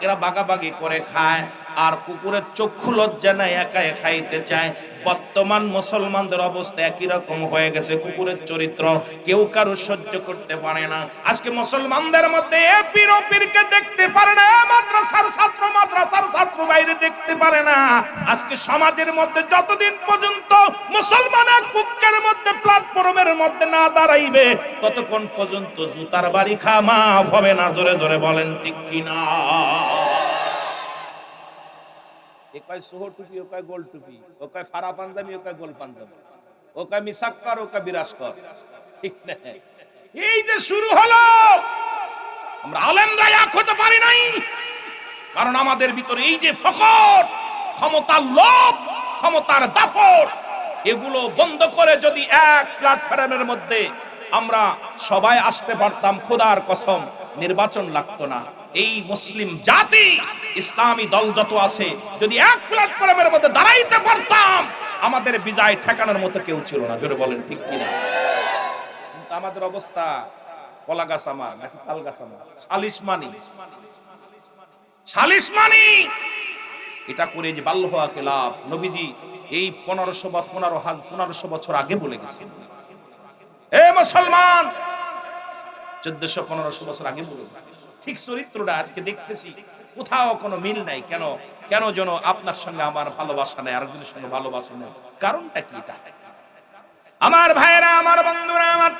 এরা বাগাবাগি করে খায়। আর কুকুরের চক্ষু লজ্জা নাই, একা খাইতে চায়। বর্তমান মুসলমানদের অবস্থা একই রকম হয়ে গেছে। কুকুরের চরিত্র কেউ কারো সহ্য করতে পারে না। আজকে মুসলমানদের মধ্যে পীর ও পীরকে দেখতে পারে না, মাদ্রাসার ছাত্র বাইরে দেখতে পারে না। আজকে সমাজের মধ্যে যতদিন পর্যন্ত মুসলমান এক কুকুরের মধ্যে প্ল্যাটফর্মের মধ্যে না দাঁড়াইবে, ততক্ষণ পর্যন্ত জুতার বাড়ি খাওয়া মাফ হবে না। জোরে জোরে বলেন ঠিক কিনা? ও কয় সোহর টুপি, ও কয় গোল টুপি, ও কয় ফারা পাঞ্জাবি, ও কয় গোল পাঞ্জাবি, ও কয় মিসাক্কর, ও কয় বিরাজকর, ঠিক না? এই যে শুরু হলো, আমরা আলেমরা এক হতে পারি নাই, কারণ আমাদের ভিতরে এই যে ফখর, ক্ষমতার লোভ, ক্ষমতার দাপট, এগুলো বন্ধ করে যদি এক প্ল্যাটফর্মের মধ্যে আমরা সবাই আসতে পারতাম, খোদার কসম নির্বাচন লাগতো না। এই মুসলিম জাতি, ইসলামী দল যত আছে, যদি এক প্ল্যাটফর্মের মধ্যে দাঁড়াইতে পারতাম, আমাদের বিজয় ঠেকানোর মতো কেউ ছিল না। জোরে বলেন ঠিক কিনা? কিন্তু আমাদের অবস্থা কলা গাছ আমার, তাল গাছ আমার, সালিসমানি এটা করে যে বাল্য হওয়াকে লাভ। নবীজি এই 1500 বছর আগে বলে গেছেন। এ মুসলমান, 1400-1500 বছর আগে বলে গেছেন। ঠিক চরিত্রটা আজকে দেখতেছি কোথাও কোনো মিল নাই। কেন কেন যেন আপনার সঙ্গে আমার ভালোবাসা নাই, আরেকজনের সঙ্গে ভালোবাসা নাই। কারণটা কি? এটা আমার ভাইয়েরা, আমার বন্ধুরা আমার,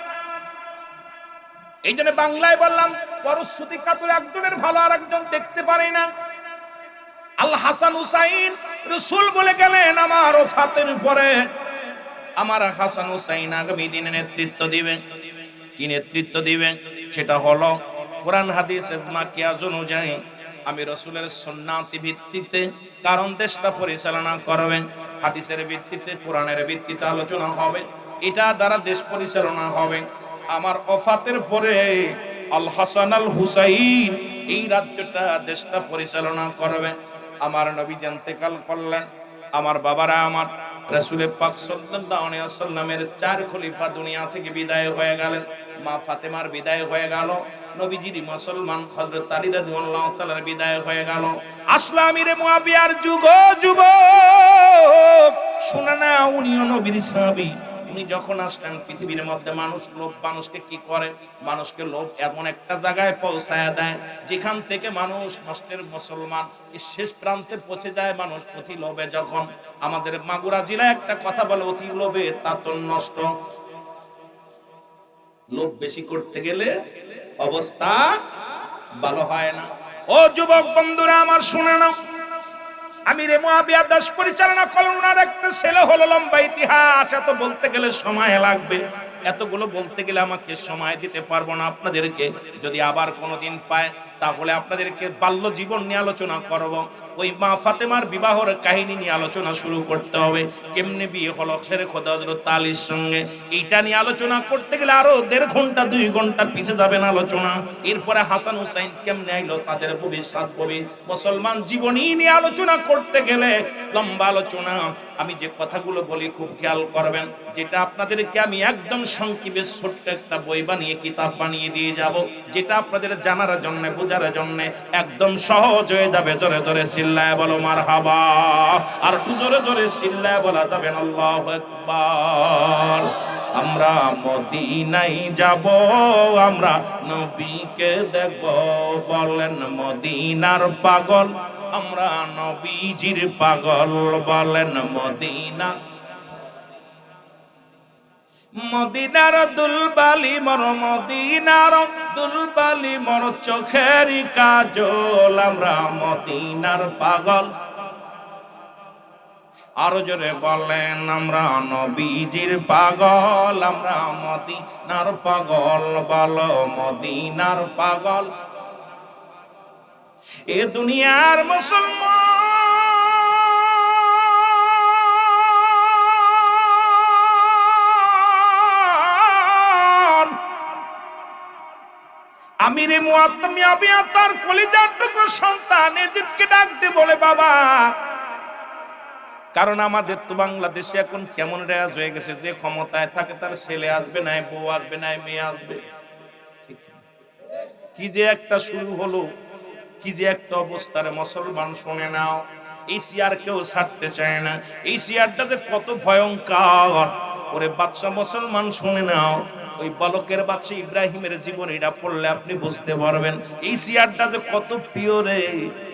এই জন্য বাংলায় বললাম, পরশ্রুতি কাতর একজনের ভালো আর একজন দেখতে পারে না। আল হাসান হুসাইন রাসূল বলে গেলেন, আমার ওফাতের পরে আমার হাসান হুসাইন আগামী দিনে নেতৃত্ব দিবেন। কি নেতৃত্ব দিবেন? সেটা হলো কোরআন হাদিস মাকিয়াজ অনুযায়ী আমি রাসূলের সুন্নাত ভিত্তিতে, কারণ দেশটা পরিচালনা করবেন হাদিসের ভিত্তিতে, কোরআনের ভিত্তিতে আলোচনা হবে, এটা দ্বারা দেশ পরিচালনা হবে। আমার ওফাতের পরে আল হাসান আল হুসাইন এই রাজ্যটা, দেশটা পরিচালনা করবে। আমার নবী ইন্তেকাল করলেন, আমার বাবারা, আমার রাসূল পাক সাল্লাল্লাহু আলাইহি ওয়াসাল্লামের 4 খলিফা দুনিয়া থেকে বিদায় হয়ে গেলেন। মা ফাতেমার বিদায় হয়ে গেল, নবীজির মুসলমান হযরত আলী রাদিয়াল্লাহু তাআলার বিদায় হয়ে গেল। আসলো আমিরে মুয়াবিয়ার যুগ যুবক, শুনে না, উনিও নবীর সাহাবী। উনি যখন আসলেন, পৃথিবীর মধ্যে মানুষকে কি করে? মানুষকে লোভ এমন একটা জায়গায় পৌঁছায় দেয় যেখান থেকে মানুষ নষ্টের, মুসলমান শেষ প্রান্তে পৌঁছে যায় মানুষ অতি লোভে। যখন আমাদের মাগুরা জেলায় একটা কথা বলে, অতি লোভে তাতন নষ্ট। লোভ বেশি করতে গেলে অবস্থা ভালো হয় না। ও যুবক বন্ধুরা আমার, শুনে নাও, আমিরে মুয়াবিয়া দেশ পরিচালনা করলেন। ওনার একটা ছেলে হলো, লম্বা ইতিহাস, এত বলতে গেলে সময় লাগবে, এতগুলো বলতে গেলে আমাকে সময় দিতে পারবো না আপনাদেরকে। যদি আবার কোনোদিন পায়, তাহলে আপনাদেরকে বাল্য জীবন নিয়ে আলোচনা করব। ওই মা ফাতেমার বিবাহের কাহিনী নিয়ে আলোচনা শুরু করতে হবে। কেমনে বিয়ে হলো শেরে খোদা হযরত আলীর সঙ্গে, এইটা নিয়ে আলোচনা করতে গেলে আরো 1.5 ঘন্টা 2 ঘন্টা পিছে যাবেন আলোচনা। এরপরে হাসান হুসাইন কেমনে আইলো, তাদের ভবিষ্যৎ মুসলমান জীবনী নিয়ে আলোচনা করতে গেলে লম্বা আলোচনা। আমি যে কথাগুলো বলি খুব খেয়াল করবেন, যেটা আপনাদেরকে আমি একদম সংক্ষেপে ছোট্ট একটা বই বানিয়ে, কিতাব বানিয়ে দিয়ে যাব, যেটা আপনাদের জানার জন্য, বোঝার জন্য একদম সহজ হয়ে যাবে। জোরে জোরে চিল্লায় বলো মারহাবা, আর একটু জোরে জোরে চিল্লায় বলা যাবেন আল্লাহু আকবার। আমরা মদিনায় যাব, আমরা নবীকে দেখব। বলেন মদিনার পাগল, আমরা নবীজির পাগল। বলেন মদিনা, মদিনার দুলবালি মর, মদিনার দুলবালি মর চোখের কাজল। আমরা মদিনার পাগল, আরো জোরে বলেন আমরা নবীজির পাগল, আমরা মদিনার পাগল। বলো মদিনার পাগল। এ দুনিয়ার মুসলমান আমিরে মুআত্তামিয়া বিয়া তার কলিজার টুকরো সন্তান এজিদকে ডাক দিয়ে বলে, বাবা, কারণ আমাদের তো বাংলাদেশে এখন কেমন রেয়াজ হয়ে গেছে, যে ক্ষমতায় থাকে তার ছেলে আসবে না, বউ আসবে না, মেয়ে আসবে। কি যে একটা শুরু হলো, কি যে একটা অবস্থারে মুসলমান শুনে নাও। এই চেয়ার কেউ ছাড়তে চায় না। এই চেয়ারটা যে কত ভয়ঙ্কর, ওরে বাদশা মুসলমান শুনে নাও। ওই বালকের বাচ্চা ইব্রাহিমের জীবন এটা পড়লে আপনি বুঝতে পারবেন এই চেয়ারটা যে কত প্রিয় রে।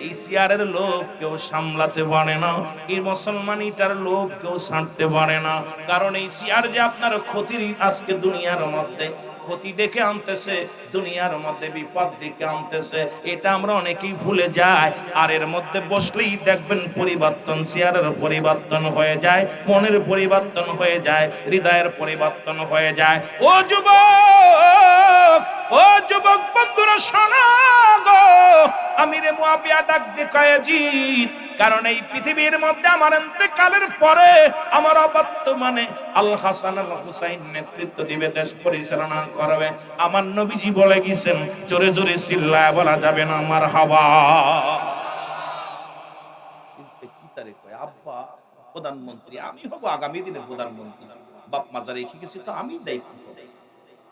এই চেয়ারের লোভ কেউ সামলাতে পারে না, এই মুসলমানিটার লোভ কেউ ছাড়তে পারে না। কারণ এই চেয়ার যে আপনার ক্ষতির আজকে দুনিয়ার মধ্যে ক্ষতি ডেকে আনতেছে, দুনিয়ার মধ্যে বিপদ ডেকে আনতেছে, এটা আমরা অনেকেই ভুলে যাই। আর এর মধ্যে বসলেই দেখবেন পরিবর্তন, চেয়ারের পরিবর্তন হয়ে যায়, মনের পরিবর্তন হয়ে যায়, হৃদয়ের পরিবর্তন হয়ে যায়। ও যুবক, ও যুবক বন্ধুরা শোনো গো, আমিরে মুআবিয়া ডাক দিয়ে কয়, জিদ, কারণ এই পৃথিবীর মধ্যে আমার ইন্তেকালের পরে আমার বর্তমানে আল হাসান আল হুসাইন নেতৃত্ব দিবে, দেশ পরিচালনা করবে। আমার নবীজি বলে গেছেন, জোরে জোরে চিল্লায় বলা যাবে না মারহাবা। কি তারে কয়, আব্বা প্রধানমন্ত্রী, আমি হব আগামী দিনে প্রধানমন্ত্রী, বাপ মাজারে রেখে গেছি তো আমি দায়িত্ব করব।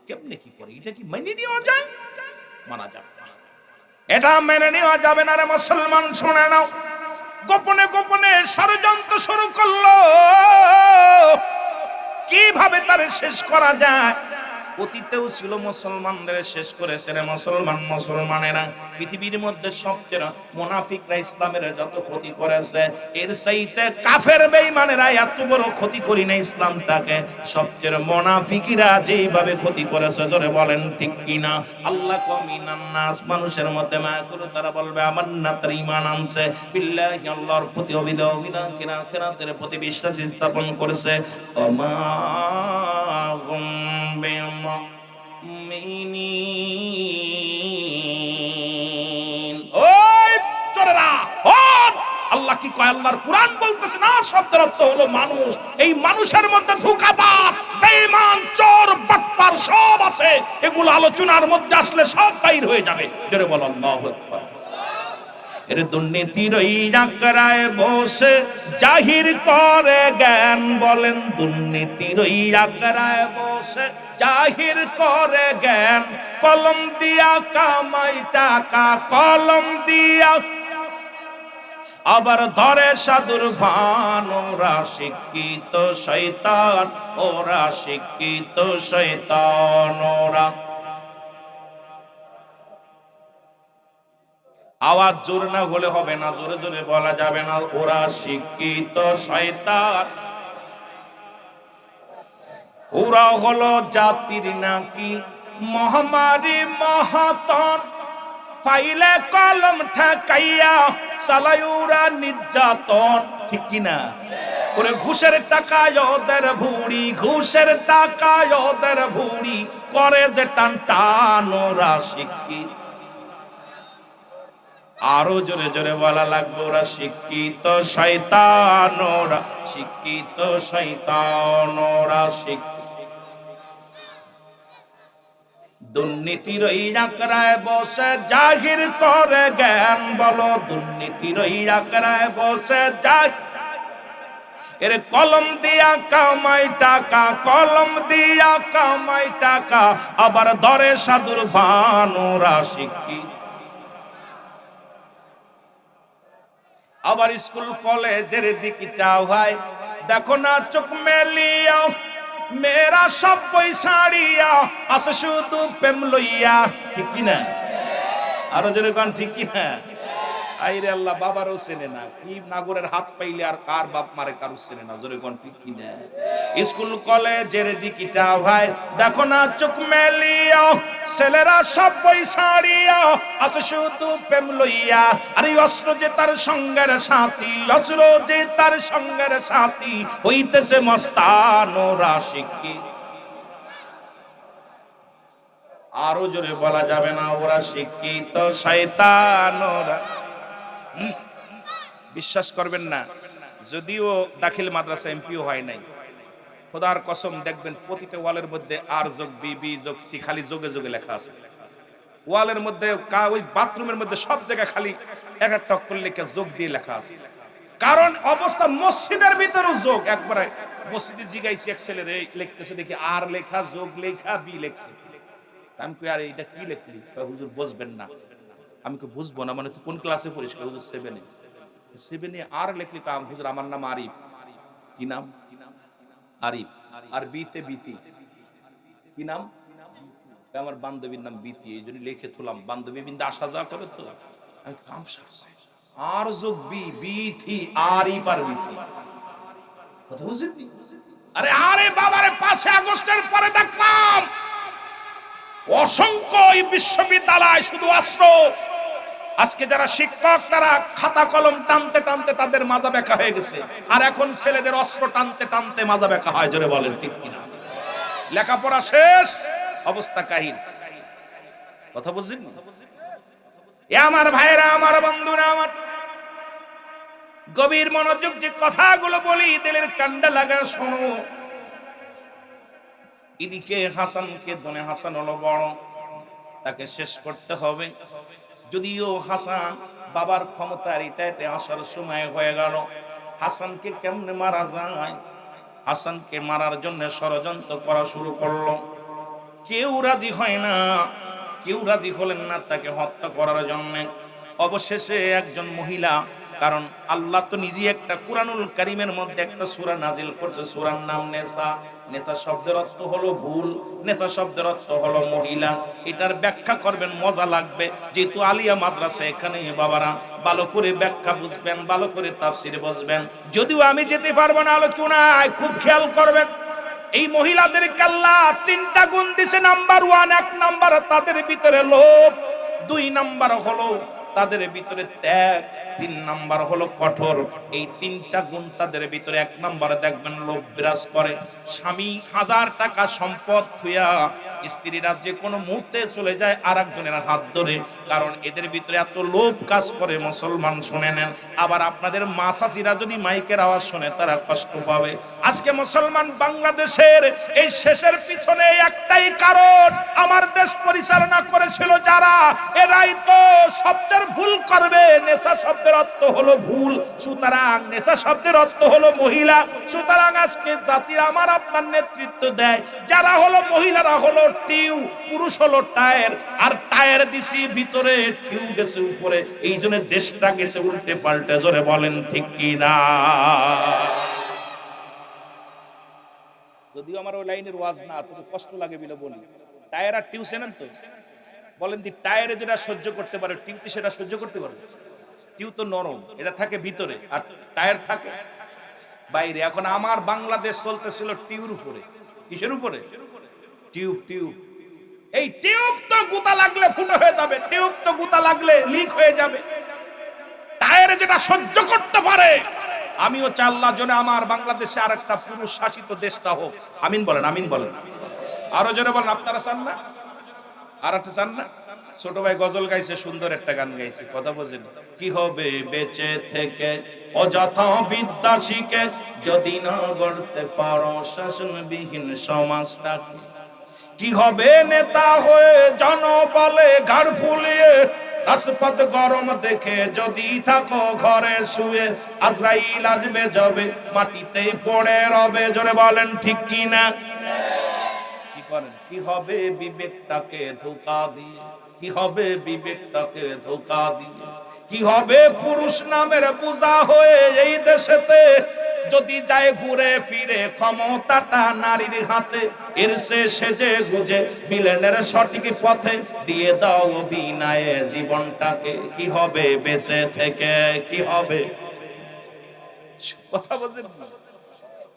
কেমনে কি করে, এটা কি মেনে নেওয়া যায়? মানা যাবে না, এটা মেনে নেওয়া যাবে না রে মুসলমান। শুনে নাও, গোপনে গোপনে ষড়যন্ত্র শুরু করলো কিভাবে তারে শেষ করা যায়। অতীতেও ছিল, মুসলমানদের শেষ করেছে রে মুসলমানেরা। পৃথিবীর মধ্যে সবচেয়ে মুনাফিকরা ইসলামের যত ক্ষতি করেছে, এর চাইতে কাফের বেঈমানেরা এত বড় ক্ষতি করি না ইসলামটাকে। সবচেয়ে মুনাফিকরা যেইভাবে ক্ষতি করেছে, জোরে বলেন ঠিক কিনা। আল্লাহ কমিনান নাস, মানুষের মধ্যে মায়া করে তারা বলবে আমান্না, তার ঈমান আনছে বিল্লাহি, আল্লাহর প্রতি অবিদা আখিরাতের প্রতি বিশ্বাস স্থাপন করেছে। ওমা হুম বিমুমিনিন। ওই চোরেরা, আল্লাহ কি কয়? আল্লাহর কুরআন বলতেছে না, শব্দের অর্থ হলো মানুষ। এই মানুষের মধ্যে ধোঁকাবাজ, বেঈমান, চোর, বাটপার সব আছে। এগুলো আলোচনার মধ্যে আসলে সব বাইর হয়ে যাবে। জোরে বলো আল্লাহু আকবার। এর দুর্নীতির ওই আকড়ায় বসে জাহির করে জ্ঞান। বলেন দুর্নীতির ওই আকড়ায় বসে জাহির করে জ্ঞান। কলম দিয়া কামাই টাকা, কলম দিয়া আবার ধরে সাধুর ভান। ওরা শিক্ষিত শয়তান, ওরা শিক্ষিত শয়তান। ওরা আওয়াজ জোর না হলে হবে না, জোরে জোরে বলা যাবে না। ওরা শিক্ষিত শয়তান, ওরা হলো জাতির নাকি মহামারী মহাতন। ফাইলে কলম ঠেকাইয়া চালায় ওরা নির্যাতন, ঠিক কিনা? ওরে ঘুষের টাকায় ওদের ভুড়ি, ঘুষের টাকায় ওদের ভুড়ি করে যে টান টান। ওরা শিক্ষিত, আরো জোরে জোরে বলা লাগবে, ওরা শিক্ষিত শয়তান, ওরা শিক্ষিত শয়তান। ওরা দুর্নীতির ওই আকড়ায় বসে জাহির করে জ্ঞান। বলো দুর্নীতির ওই আকড়ায় বসে জাহির। এর কলম দিয়া কামাই টাকা, কলম দিয়া কামাই টাকা, আবার ধরে সাধুর ভান। ওরা শিক্ষিত, আবার স্কুল কলেজের দিকটা হয় দেখো না চোখ মেলিয়া। মেয়েরা সব বই ছাড়িয়া আছে শুধু প্রেম লইয়া, ঠিক কি না? আরো জোরে কোন ঠিক কি না? আইরে আল্লাহ, বাবারও চেনে না, কি নাগরের হাত পাইলে আর কার বাপ মারে কারো চেনে না, জোরে কোন ঠিক কি না? স্কুল কলেজের দিকিটা ভাই দেখো না চোখ মেলিয়া, ছেলেরা সব বই ছাড়িয়া আছে শুধু প্রেম লইয়া। আর এই অস্ত্র যে তার সঙ্গের সাথী, অস্ত্র যে তার সঙ্গের সাথী, হইতেছে মস্তান ওরা শিক্ষি। আরো জোরে বলা যাবে না, ওরা শিক্ষিত শয়তান ওরা। বিশ্বাস করবেন না, যদিও দাখিল মাদ্রাসা এমপিও হয় নাই, খোদার কসম দেখবেন প্রতিটা ওয়ালের মধ্যে আর যোগ বি, বি যোগ সি, খালি যোগে যোগে লেখা আছে। ওয়ালের মধ্যে ওই বাথরুমের মধ্যে সব জায়গায় খালি এক একটা অক্ষর লেখা যোগ দিয়ে লেখা আছে। কারণ অবস্থা মসজিদের ভিতরেও যোগ। একবারে মসজিদে জিগাইছি এক ছেলে লিখতেছে, দেখি আর লেখা যোগ লেখা বি লেখছে। আমি কই আরে এটা কি লিখলি? হুজুর বুঝবেন না। আমি কই বুঝবো না মানে তুই কোন ক্লাসে পড়িস? হুজুর 7 এ। 7 এ আর লিখলি? কাম হুজুর আমার নাম আরিফ। কি নাম? আরিফ। আর বিতে বিতি। কি নাম? আমার বান্ধবীর নাম বিতি, এই জন্য লিখে তুলাম। বান্ধবী বিন্দু আসা যাওয়া করে তো। আমি কাম সারছে আর যোগ বি, বিথি আরিফ আর বিথি। কথা বুঝলি? আরে আরে বাবারে 5 আগস্টের পরে দেখলাম অসংখ্য বিশ্ববিদ্যালয় শুধু অস্ত্র। আজকে যারা শিক্ষক তারা খাতা কলম টানতে টানতে তাদের মাজা ব্যাকা হয়ে গেছে, আর এখন ছেলেদের অস্ত্র টানতে টানতে মাজা ব্যাকা হয়। জোরে বলেন ঠিক কিনা? লেখাপড়া শেষ, অবস্থা কাহিল। কথা বুঝছেন? এ আমার ভাইরা, আমার বন্ধুরা, আমার গভীর মনোযোগ যে কথাগুলো বলি দিলের কান্ডা লাগা শোনো। এদিকে হাসানকে ধনে হাসান হলো বড়, তাকে শেষ করতে হবে। যদিও হাসান বাবার ক্ষমতার এটাতে আসার সময় হয়ে গেল, হাসানকে কেমনে মারা যায়? হাসানকে মারার জন্য ষড়যন্ত্র করা শুরু করলো। কেউ রাজি হয় না, কেউ রাজি হলেন না তাকে হত্যা করার জন্য। অবশেষে একজন মহিলা, কারণ আল্লাহ তো নিজে একটা কুরআনুল কারীমের মধ্যে একটা সূরা নাজিল করছে, সূরার নাম নেসা। নেসা শব্দের অর্থ হলো ভুল, নেসা শব্দের অর্থ হলো মহিলা। এটার ব্যাখ্যা করবেন, মজা লাগবে, যেহেতু আলিয়া মাদ্রাসা এখানে বাবারা ভালো করে ব্যাখ্যা বুঝবেন, ভালো করে তাফসীর বুঝবেন। যদিও আমি যেতে পারবো না আলোচনায়, খুব খেয়াল করবেন। এই মহিলাদেরকে আল্লাহ 3টা গুণ দিয়েছে। নাম্বার 1, 1 নাম্বার তাদের ভিতরে লোভ, 2 নাম্বার হলো তাদের ভিতরে ত্যাগ, 3 নাম্বার হলো কঠোর। এই 3টা গুণ তাদের ভিতরে। 1 নাম্বারে দেখবেন লোভ বিরাজ করে। স্বামী 1000 টাকা সম্পদ থুয়া স্ত্রীরা যে কোনো মুহূর্তে চলে যায় আরেকজনের হাত ধরে, কারণ এদের ভিতরে এত লোভ কাজ করে। মুসলমান শুনে নেন। আবার আপনাদের মা চাচিরা যদি মাইকের আওয়াজ শুনে তারা কষ্ট পাবে। আজকে মুসলমান বাংলাদেশের এই শেষের পিছনে একটাই কারণ, আমার দেশ পরিচালনা করেছিল যারা, এরাই তো সবচেয়ে ভুল করবে। নেশা শব্দের অর্থ হলো ভুল, সুতরাং নেশা শব্দের অর্থ হলো মহিলা। সুতরাং আজকে জাতিরা আমার আপনার নেতৃত্ব দেয় যারা হলো মহিলারা হলো টিউ, পুরুষ হলো টায়ার। আর টায়ার দিছি ভিতরে, টিউ গেছে উপরে, এই জন্য দেশটা গেছে উল্টে পাল্টে। জোরে বলেন ঠিক কি না? যদিও আমার ওই লাইনের ওয়াজ না, তবে কষ্ট লাগে বলে বলি। টায়ার আর টিউ চেনেন তো? বলেন দি, টায়ারে যেটা সহ্য করতে পারে টিউতে সেটা সহ্য করতে পারে? টিউ তো নরম, এটা থাকে ভিতরে, আর টায়ার থাকে বাইরে। এখন আমার বাংলাদেশ চলতেছিল টিউর উপরে। কিসের উপরে? টিউব। টিউব, এই টিউব তো গুতা লাগলে ফুটো হয়ে যাবে, টিউব তো গুতা লাগলে লিক হয়ে যাবে। টায়ারে যেটা সহ্য করতে পারে, আমিও চাই আল্লাহ জন্য আমার বাংলাদেশে আর একটা পুরুষ শাসিত দেশটা হোক। আমিন বলেন, আমিন বলেন। আরো জোরে বলেন। আপনারা চান না? আর একটা চান না? ছোট ভাই গজল গাইছে, সুন্দর একটা গান গাইছে, কথা বোঝেন? কি হবে বেঁচে থেকে অযথা বিদ্যা শিখে, যদি না গড়তে পারো শাসনবিহীন সমাজটা? কি হবে নেতা হয়ে জনবলে ঘাড় ফুলিয়ে, রাজপথ গরম দেখে যদি থাকো ঘরে শুয়ে, আজরাইল আসবে যাবে মাটিতে পড়ে রবে। জোরে বলেন ঠিক কি না? কি হবে বিবেকটাকে ধোঁকা দিয়ে? কি হবে বিবেকটাকে ধোঁকা দিয়ে? কি হবে পুরুষ নামের বোঝা হয়ে এই দেশেতে? যদি যায় ঘুরে ফিরে ক্ষমতাটা নারীর হাতে, এর সে সেজে গুজে মিলনের সঠিক পথে দিয়ে দাও বিনায়ে জীবনটাকে, কি হবে বেঁচে থেকে, কি হবে? কথা বলছেন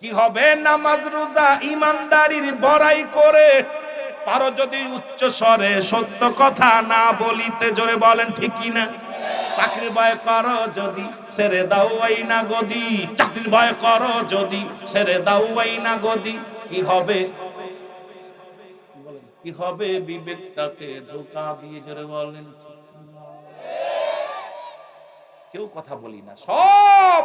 কি হবে? নামাজ রোজা ইমানদারির বড়াই করে পারো যদি উচ্চ স্বরে সত্য কথা না বলিতে, জোরে বলেন ঠিক কিনা? চাকরির ভয় করো যদি ছেড়ে দাও আইনা গদি, চাকরির ভয় করো যদি ছেড়ে দাও আইনা গদি, কি হবে? কি হবে বিবেকটাকে ধোঁকা দিয়ে, জোরে বলেন। কেউ কথা বলি না, সব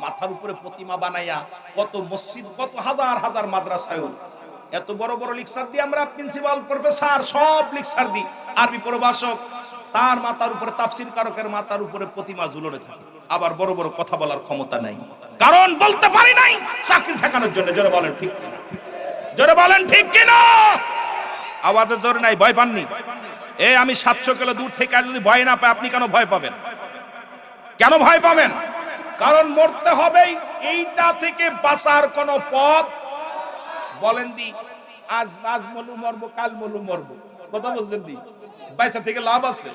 মাথার উপরে প্রতিমা বানাইয়া কত মসজিদ, কত হাজার হাজার মাদ্রাসায় এত বড় বড় লেকচার দিই আমরা, প্রিন্সিপাল প্রফেসর সব লেকচার দিই, আরবি প্রভাষক তার মাথার উপরে, তাফসীর কারকের মাথার উপরে প্রতিমা ঝুলনে থাকে, আবার বড় বড় কথা বলার ক্ষমতা নাই, কারণ বলতে পারি নাই চাকরি ঠেকানোর জন্য। জোরে বলেন ঠিক কিনা? জোরে বলেন ঠিক কিনা? আওয়াজে জোরে নাই, ভয় পাননি? আমি 700 কিলো দূর থেকে যদি ভয় না পাই, আপনি কেন ভয় পাবেন? কেন ভয় পাবেন? কারণ মরতে হবেই, এইটা থেকে বাঁচার কোন পথ বলেন দি? আজ মলু মরবো, কাল মলু মরবো, কথা বলছেন দি? পয়সা থেকে লাভ আছে?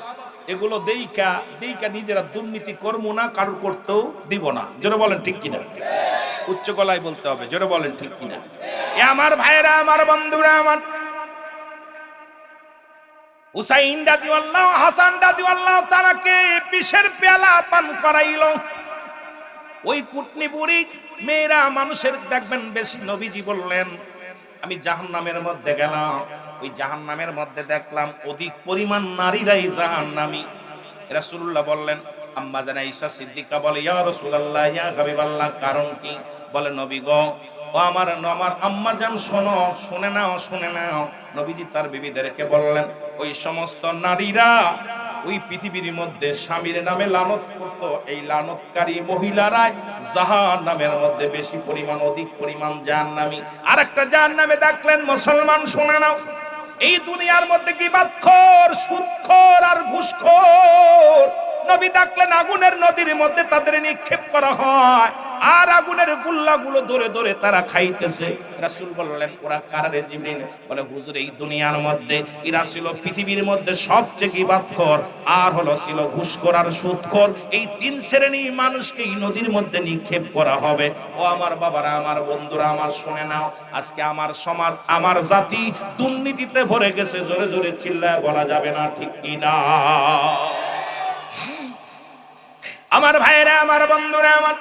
এগুলো দেইকা নিজেরা দুর্নীতি করবো না, কারোর করতেও দিব না। জোরে বলেন ঠিক কিনা? উচ্চ গলায় বলতে হবে, জোরে বলেন ঠিক কিনা? আমার ভাইরা, আমার বন্ধুরা, আমার হুসাইন রাদিয়াল্লাহু, হাসান রাদিয়াল্লাহু তাআলাকে বিষের পেয়ালা পান করাইলো। ওই কুটনি বুড়ি মেয়েরা মানুষের দেখবেন বেশি। নবীজি বললেন আমি জাহান্নামের মধ্যে গেলাম, ওই জাহান্নামের মধ্যে দেখলাম অধিক পরিমাণ নারীরাই জাহান্নামী। রাসূলুল্লাহ বললেন, আম্মা জান আয়েশা সিদ্দিকা বলে, ইয়া রাসূলুল্লাহ, ইয়া হাবিবাল্লাহ, কারণ কি? বলে নবী গো, ও আমার আম্মা জান শোনো, শুনে নাও। নবীজি তার বিবিদেরকে বললেন, ওই সমস্ত নারীরা ওই পৃথিবীর মধ্যে স্বামীর নামে লানত করতো, এই লানতকারী মহিলারাই জাহান্নামের মধ্যে বেশি পরিমাণ, অধিক পরিমাণ জাহান্নামী। আরেকটা জাহান্নামে দেখলেন, মুসলমান শুনে নাও, এই দুনিয়ার মধ্যে কি বাদখোর, সুদখোর আর ঘুষখোর নবী দেখলেন আগুনের নদীর মধ্যে তাদের নিক্ষেপ করা হয়, আর আগুনের গুল্লাগুলো ধরে ধরে তারা খাইতেছে। রাসূল বললেন, ওরা কারে? জিবরিল বলে, হুজুর এই দুনিয়ার মধ্যে এরা ছিল পৃথিবীর মধ্যে সবচেয়ে গীবাতখোর, আর ছিল ঘুষখোর আর সুদখোর। এই 3 শ্রেণী মানুষকে এই নদীর মধ্যে নিক্ষেপ করা হবে। ও আমার বাবারা, আমার বন্ধুরা, আমার শুনে নাও, আজকে আমার সমাজ, আমার জাতি দুর্নীতিতে ভরে গেছে। জোরে জোরে চিল্লায় বলা যাবে না, ঠিক কিনা? আমার ভাইরা, আমার বন্ধুরা, আমার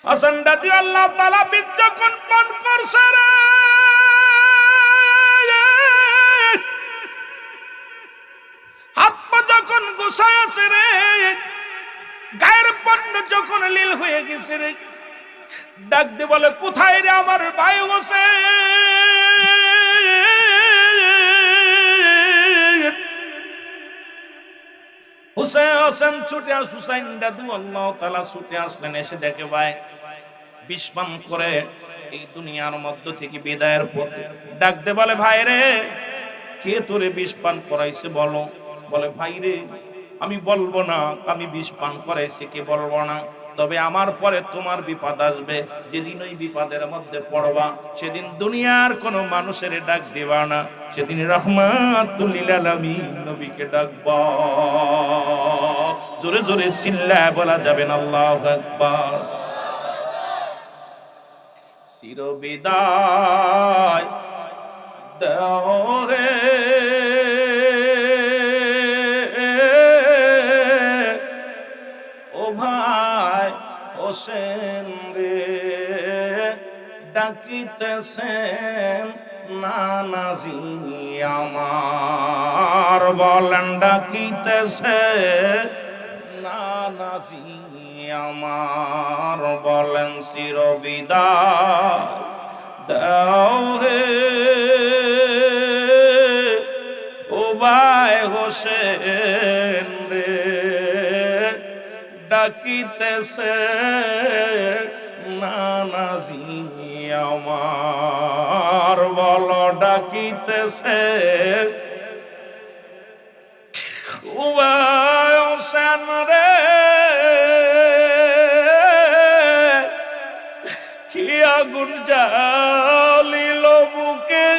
হাসান রাদিয়াল্লাহু তাআলা বীজ যখন পান করছে রে, হাত পা যখন গোছায়ছে রে, গায়ের পণ্য যখন লীল হয়ে গেছে রে, ডাক দিয়ে বলে, কোথায় রে আমার ভাই হুসাইন ছুটে আস, হুসাইন রাদিয়াল্লাহু তাআলা ছুটে আসলেন, এসে দেখে ভাই বিষ পান করে এই দুনিয়ার মধ্য থেকে বিদায়ের পথে। ডাক দে বলে, ভাই রে, কে তোরে বিষ পান করাইছে বলো? বলে, ভাই রে, আমি বলবো না আমি বিষ পান করাইছি, কে বলবো না, তবে আমার পরে তোমার বিপদ আসবে। যেদিন ওই বিপদের মধ্যে পড়বা, সেদিন দুনিয়ার কোন মানুষের ডাক দিবা না, সেদিন রাহমাতুল লিল আলামিন নবীকে ডাকবা। জোরে জোরে চিল্লায় বলা যাবে না আল্লাহু আকবার। চির বিদায় দাও হে ও ভাই হোসেন রে, ডাকিতেছেন নানাজি আমার, বলেন ডাকিতেছে নানাজি আমার, বলেন চির বিদায় দাও হে ও ভাই হোসেন রে, ডাকিতেছে নানাজি আমার, বলো ডাকিতেছে ও ভাই হোসেন রে, আগুন জ্বালিল বুকে,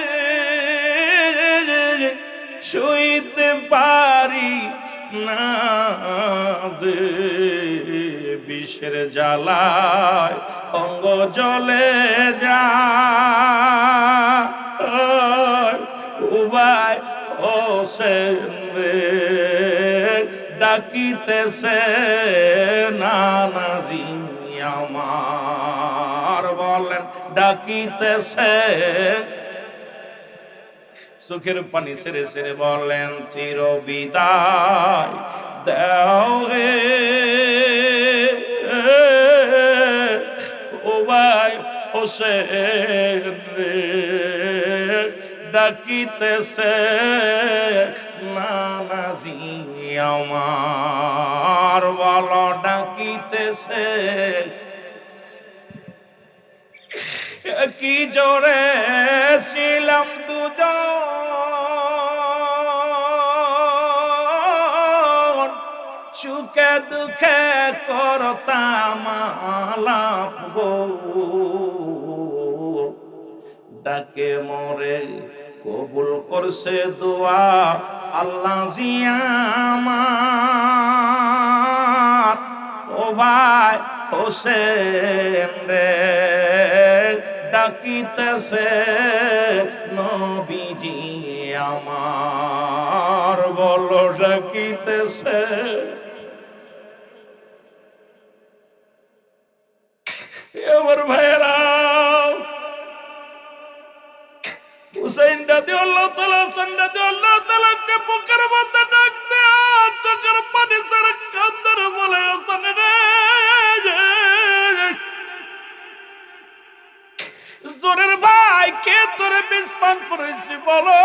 শুইতে পারি না যে, বিষের জ্বালায় অঙ্গ জ্বলে যায়। উবাই হোসেন রে ডাকিতেছে নানাজি আমার, বলেন ডাকিতেছে। চোখের পানি সেরে সেরে বলেন চির বিদায় দাও হে ও ভাই হোসেন রে, ডাকিতেছে নানাজি আমার, বলো ডাকিতেছে। কি জোরে ছিলাম দুজন, সুখে দুঃখে করতাম আলাপ গো, ডাকে মরে কবুল করছে দোয়া আল্লাহ জিয়া আমার। ও ভাই হোসেন রে ডাকিতেছে নবীজি আমার, বলো ডাকিতেছে। আমার ভাইয়েরা, হুসাইন রাদিয়াল্লাহু তাআলা হাসান রাদিয়াল্লাহু তাআলাকে বুকের মধ্যে ডাক দেয়া চোখের পানি ছেড়ে কাঁদতে বলে, হাসান রে জোরের ভাই কে তোরে বিষ পান করেছে বলো,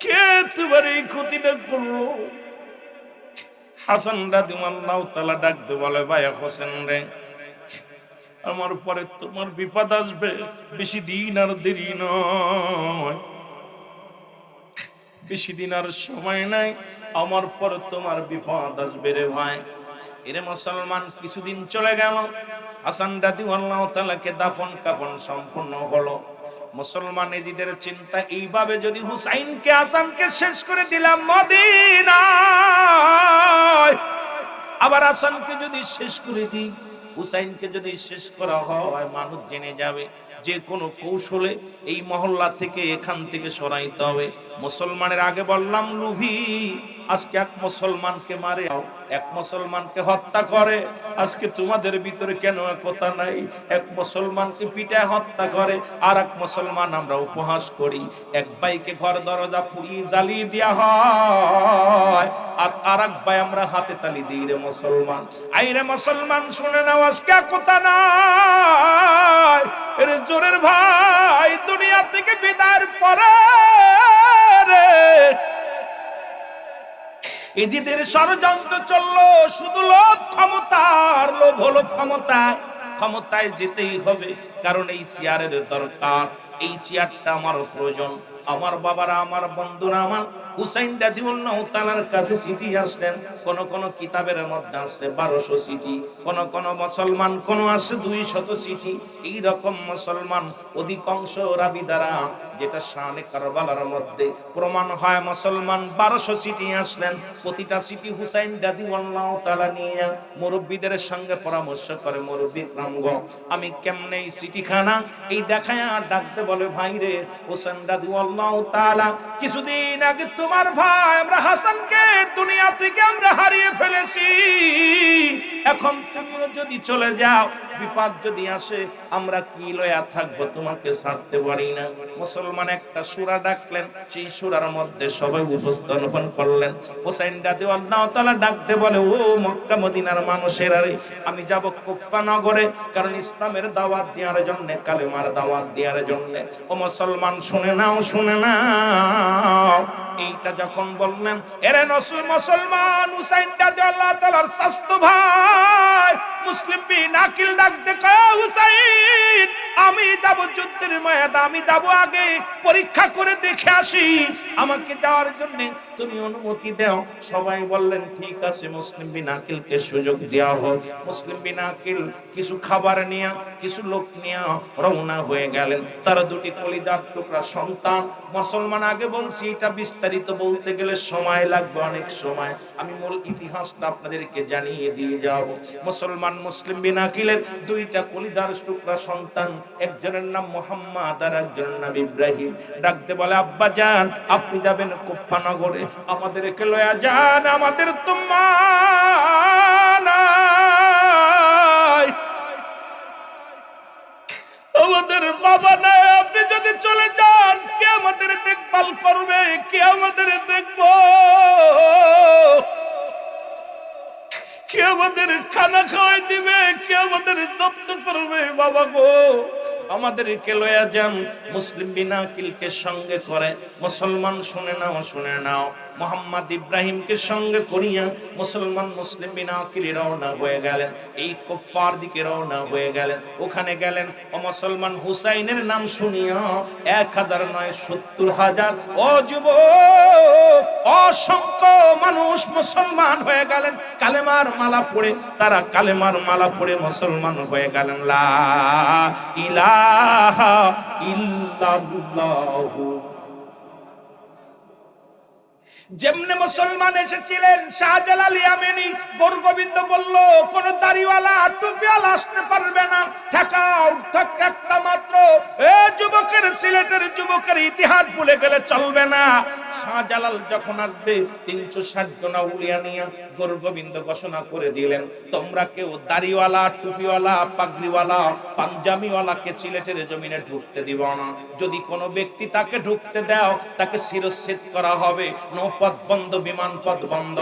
কে তোমার এই ক্ষতিটা করলো? হাসান রাদিয়াল্লাহু তাআলা ডাক দিয়ে বলে, ভাই হোসেন রে আমার পরে তোমার বিপদ আসবে, বেশি দিন আর দেরি নয়, বেশি দিন আর সময় নাই, আমার পরে তোমার বিপদ আসবে রে ভাই। এরে মুসলমান, কিছুদিন চলে গেল, হাসান রাদিয়াল্লাহু তাআলাকে দাফন কাফন সম্পূর্ণ হলো। মুসলমান এজিদের চিন্তা এইভাবে, যদি হুসাইনকে হাসানকে শেষ করে দিলাম মদিনায়, আবার হাসানকে যদি শেষ করে দিই, হুসাইনকে যদি শেষ করা হয় মানুষ জেনে যাবে, যে কোনো কৌশলে এই মহল্লা থেকে এখান থেকে সরাইতে হবে। মুসলমানের আগে বললাম লুভি, আজকে এক মুসলমানকে মারে, এক মুসলমানকে হত্যা করে। আজকে তোমাদের ভিতরে কেন একতা নাই? এক মুসলমানকে পিটায় হত্যা করে, আর এক মুসলমান আমরা উপহাস করি। এক ভাইকে ঘর দরজা পুড়িয়ে জ্বালিয়ে দেওয়া হয়, আর এক ভাই আমরা হাতে তালি দিই রে মুসলমান। আইরে মুসলমান শুনে নাও, আজকে একতা নাই রে জোরের ভাই, দুনিয়া থেকে বিদায়ের পরে রে এজিদের ষড়যন্ত্র চললো, শুধু লোভ ক্ষমতার লোভ হলো ক্ষমতায়, ক্ষমতায় যেতেই হবে, কারণ এই চেয়ারের দরকার, এই চেয়ারটা আমার প্রয়োজন। আমার বাবারা, আমার বন্ধুরা, আমার হুসাইন রাদিয়াল্লাহু তাআলার কাছে চিঠি আসলেন, কোন কোন কিতাবের মধ্যে আছে 1200 চিঠি, কোন কোন মুসলমান কোন আছে 200 চিঠি। এই রকম মুসলমান অধিকাংশ রাবি দ্বারা, যেটা শানে কারবালার মধ্যে প্রমাণ হয়, মুসলমান 1200 চিঠি আসলেন। প্রতিটা চিঠি হুসাইন রাদিয়াল্লাহু তাআলা নিয়ে মুরব্বিদের সঙ্গে পরামর্শ করে, মুরব্বি রামগণ আমি কেমনে এই চিঠিখানা এই দেখায় ডাকতে বলে, ভাই রে হুসাইন রাদিয়াল্লাহু তাআলা কিছুদিন আগে তোমার ভাই আমরা হাসানকে দুনিয়া থেকে আমরা হারিয়ে ফেলেছি, এখন তুমিও যদি চলে যাও, বিপদ যদি আসে, আমরা কি লয়া থাকবো, তোমাকে ছাড়তে পারি না। মুসলমান একটা সূরা ডাকলেন, সেই সূরার মধ্যে সবাই উপস্থাপন করলেন। হুসাইন রাদিয়াল্লাহু তাআলা ডাকতে বলে, ও মক্কা মদিনার মানুষেরা রে, আমি যাব কুফা নগরে, কারণ ইসলামের দাওয়াত দেওয়ার জন্য, কালেমার দাওয়াত দেওয়ার জন্য। ও মুসলমান শুনে নাও, শুনে নাও। এইটা যখন বললেন, এরে মুসলমান, হুসাইন রাদিয়াল্লাহু তাআলার শাস্ত ভাই মুসলিম বিন আকিল ডাক দেখো হুসাইন, আমি যাব যুদ্ধের ময়দানে, আমি যাব আগে পরীক্ষা করে দেখে আসি, আমাকে যাওয়ার জন্য তুমি অনুমতি দাও। সবাই বললেন ঠিক আছে, মুসলিম বিন আকিলকে সুযোগ দেওয়া হোক। মুসলিম বিন আকিল কিছু খাবার নিয়ে, কিছু লোক নিয়ে রওনা হয়ে গেলেন। তারা দুটি কলিজার টুকরা সন্তান। মুসলমান, আগে বলছি এটা বিস্তারিত বলতে গেলে সময় লাগবে, অনেক সময়। আমি মূল ইতিহাসটা আপনাদেরকে জানিয়ে দিয়ে যাব। মুসলমান মুসলিম বিন আকিলের দুইটা কলিজার টুকরা সন্তান, একজনের নাম মুহাম্মদ আর একজনের নাম ইব্রাহিম। ডাকতে বলে আব্বা জান, আপনি যাবেন কুফা নগরে, আমাদেরকে লয়া যান, আমাদের তো মা নাই, আমাদের বাবা নাই, আপনি যদি চলে যান কে আমাদের দেখভাল করবে, কে আমাদের দেখবো, কে আমাদের খানা খাওয়াই দিবে, কে আমাদের যত্ন করবে, বাবা গো আমাদেরকে লয়া যান। মুসলিম বিন আকিলকে সঙ্গে করে মুসলমান, শুনে নাও শুনে নাও, মোহাম্মদ ইব্রাহিমকে সঙ্গে করিয়া মুসলমান মুসলিম বিন আকিল রওনা হয়ে গেলেন, এই কুফার দিকে রওনা হয়ে গেলেন। ওখানে গেলেন ও মুসলমান হুসাইনের নাম শুনিয়া 1000 নয় 70,000 ও যুবক, অসংখ্য মানুষ মুসলমান হয়ে গেলেন। কালেমার মালা পড়ে, তারা কালেমার মালা পড়ে মুসলমান হয়ে গেলেন। লা ইলাহা ইল্লাল্লাহু। যেমনে মুসলমান এসেছিলেন, শাহজালাল ইয়ামানি গোরগোবিন্দ বলল কোন দাড়িওয়ালা টুপিওয়ালা আসতে পারবে না, ঠেকাও একটা মাত্র। এ যুবকের, সিলেটের যুবকের ইতিহাস ভুলে গেলে চলবে না। শাহজালাল যখন আসবে 360 জন আউলিয়া নিয়ে গোরগোবিন্দ ঘোষণা করে দিলেন, তোমরা কেউ দাড়িওয়ালা টুপিওয়ালা পাগড়িওয়ালা পাঞ্জাবিওয়ালাকে সিলেটের জমিনে ঢুকতে দিব না। যদি কোনো ব্যক্তি তাকে ঢুকতে দাও, তাকে শিরচ্ছেদ করা হবে। পথ বন্ধ, বিমান পথ বন্ধ,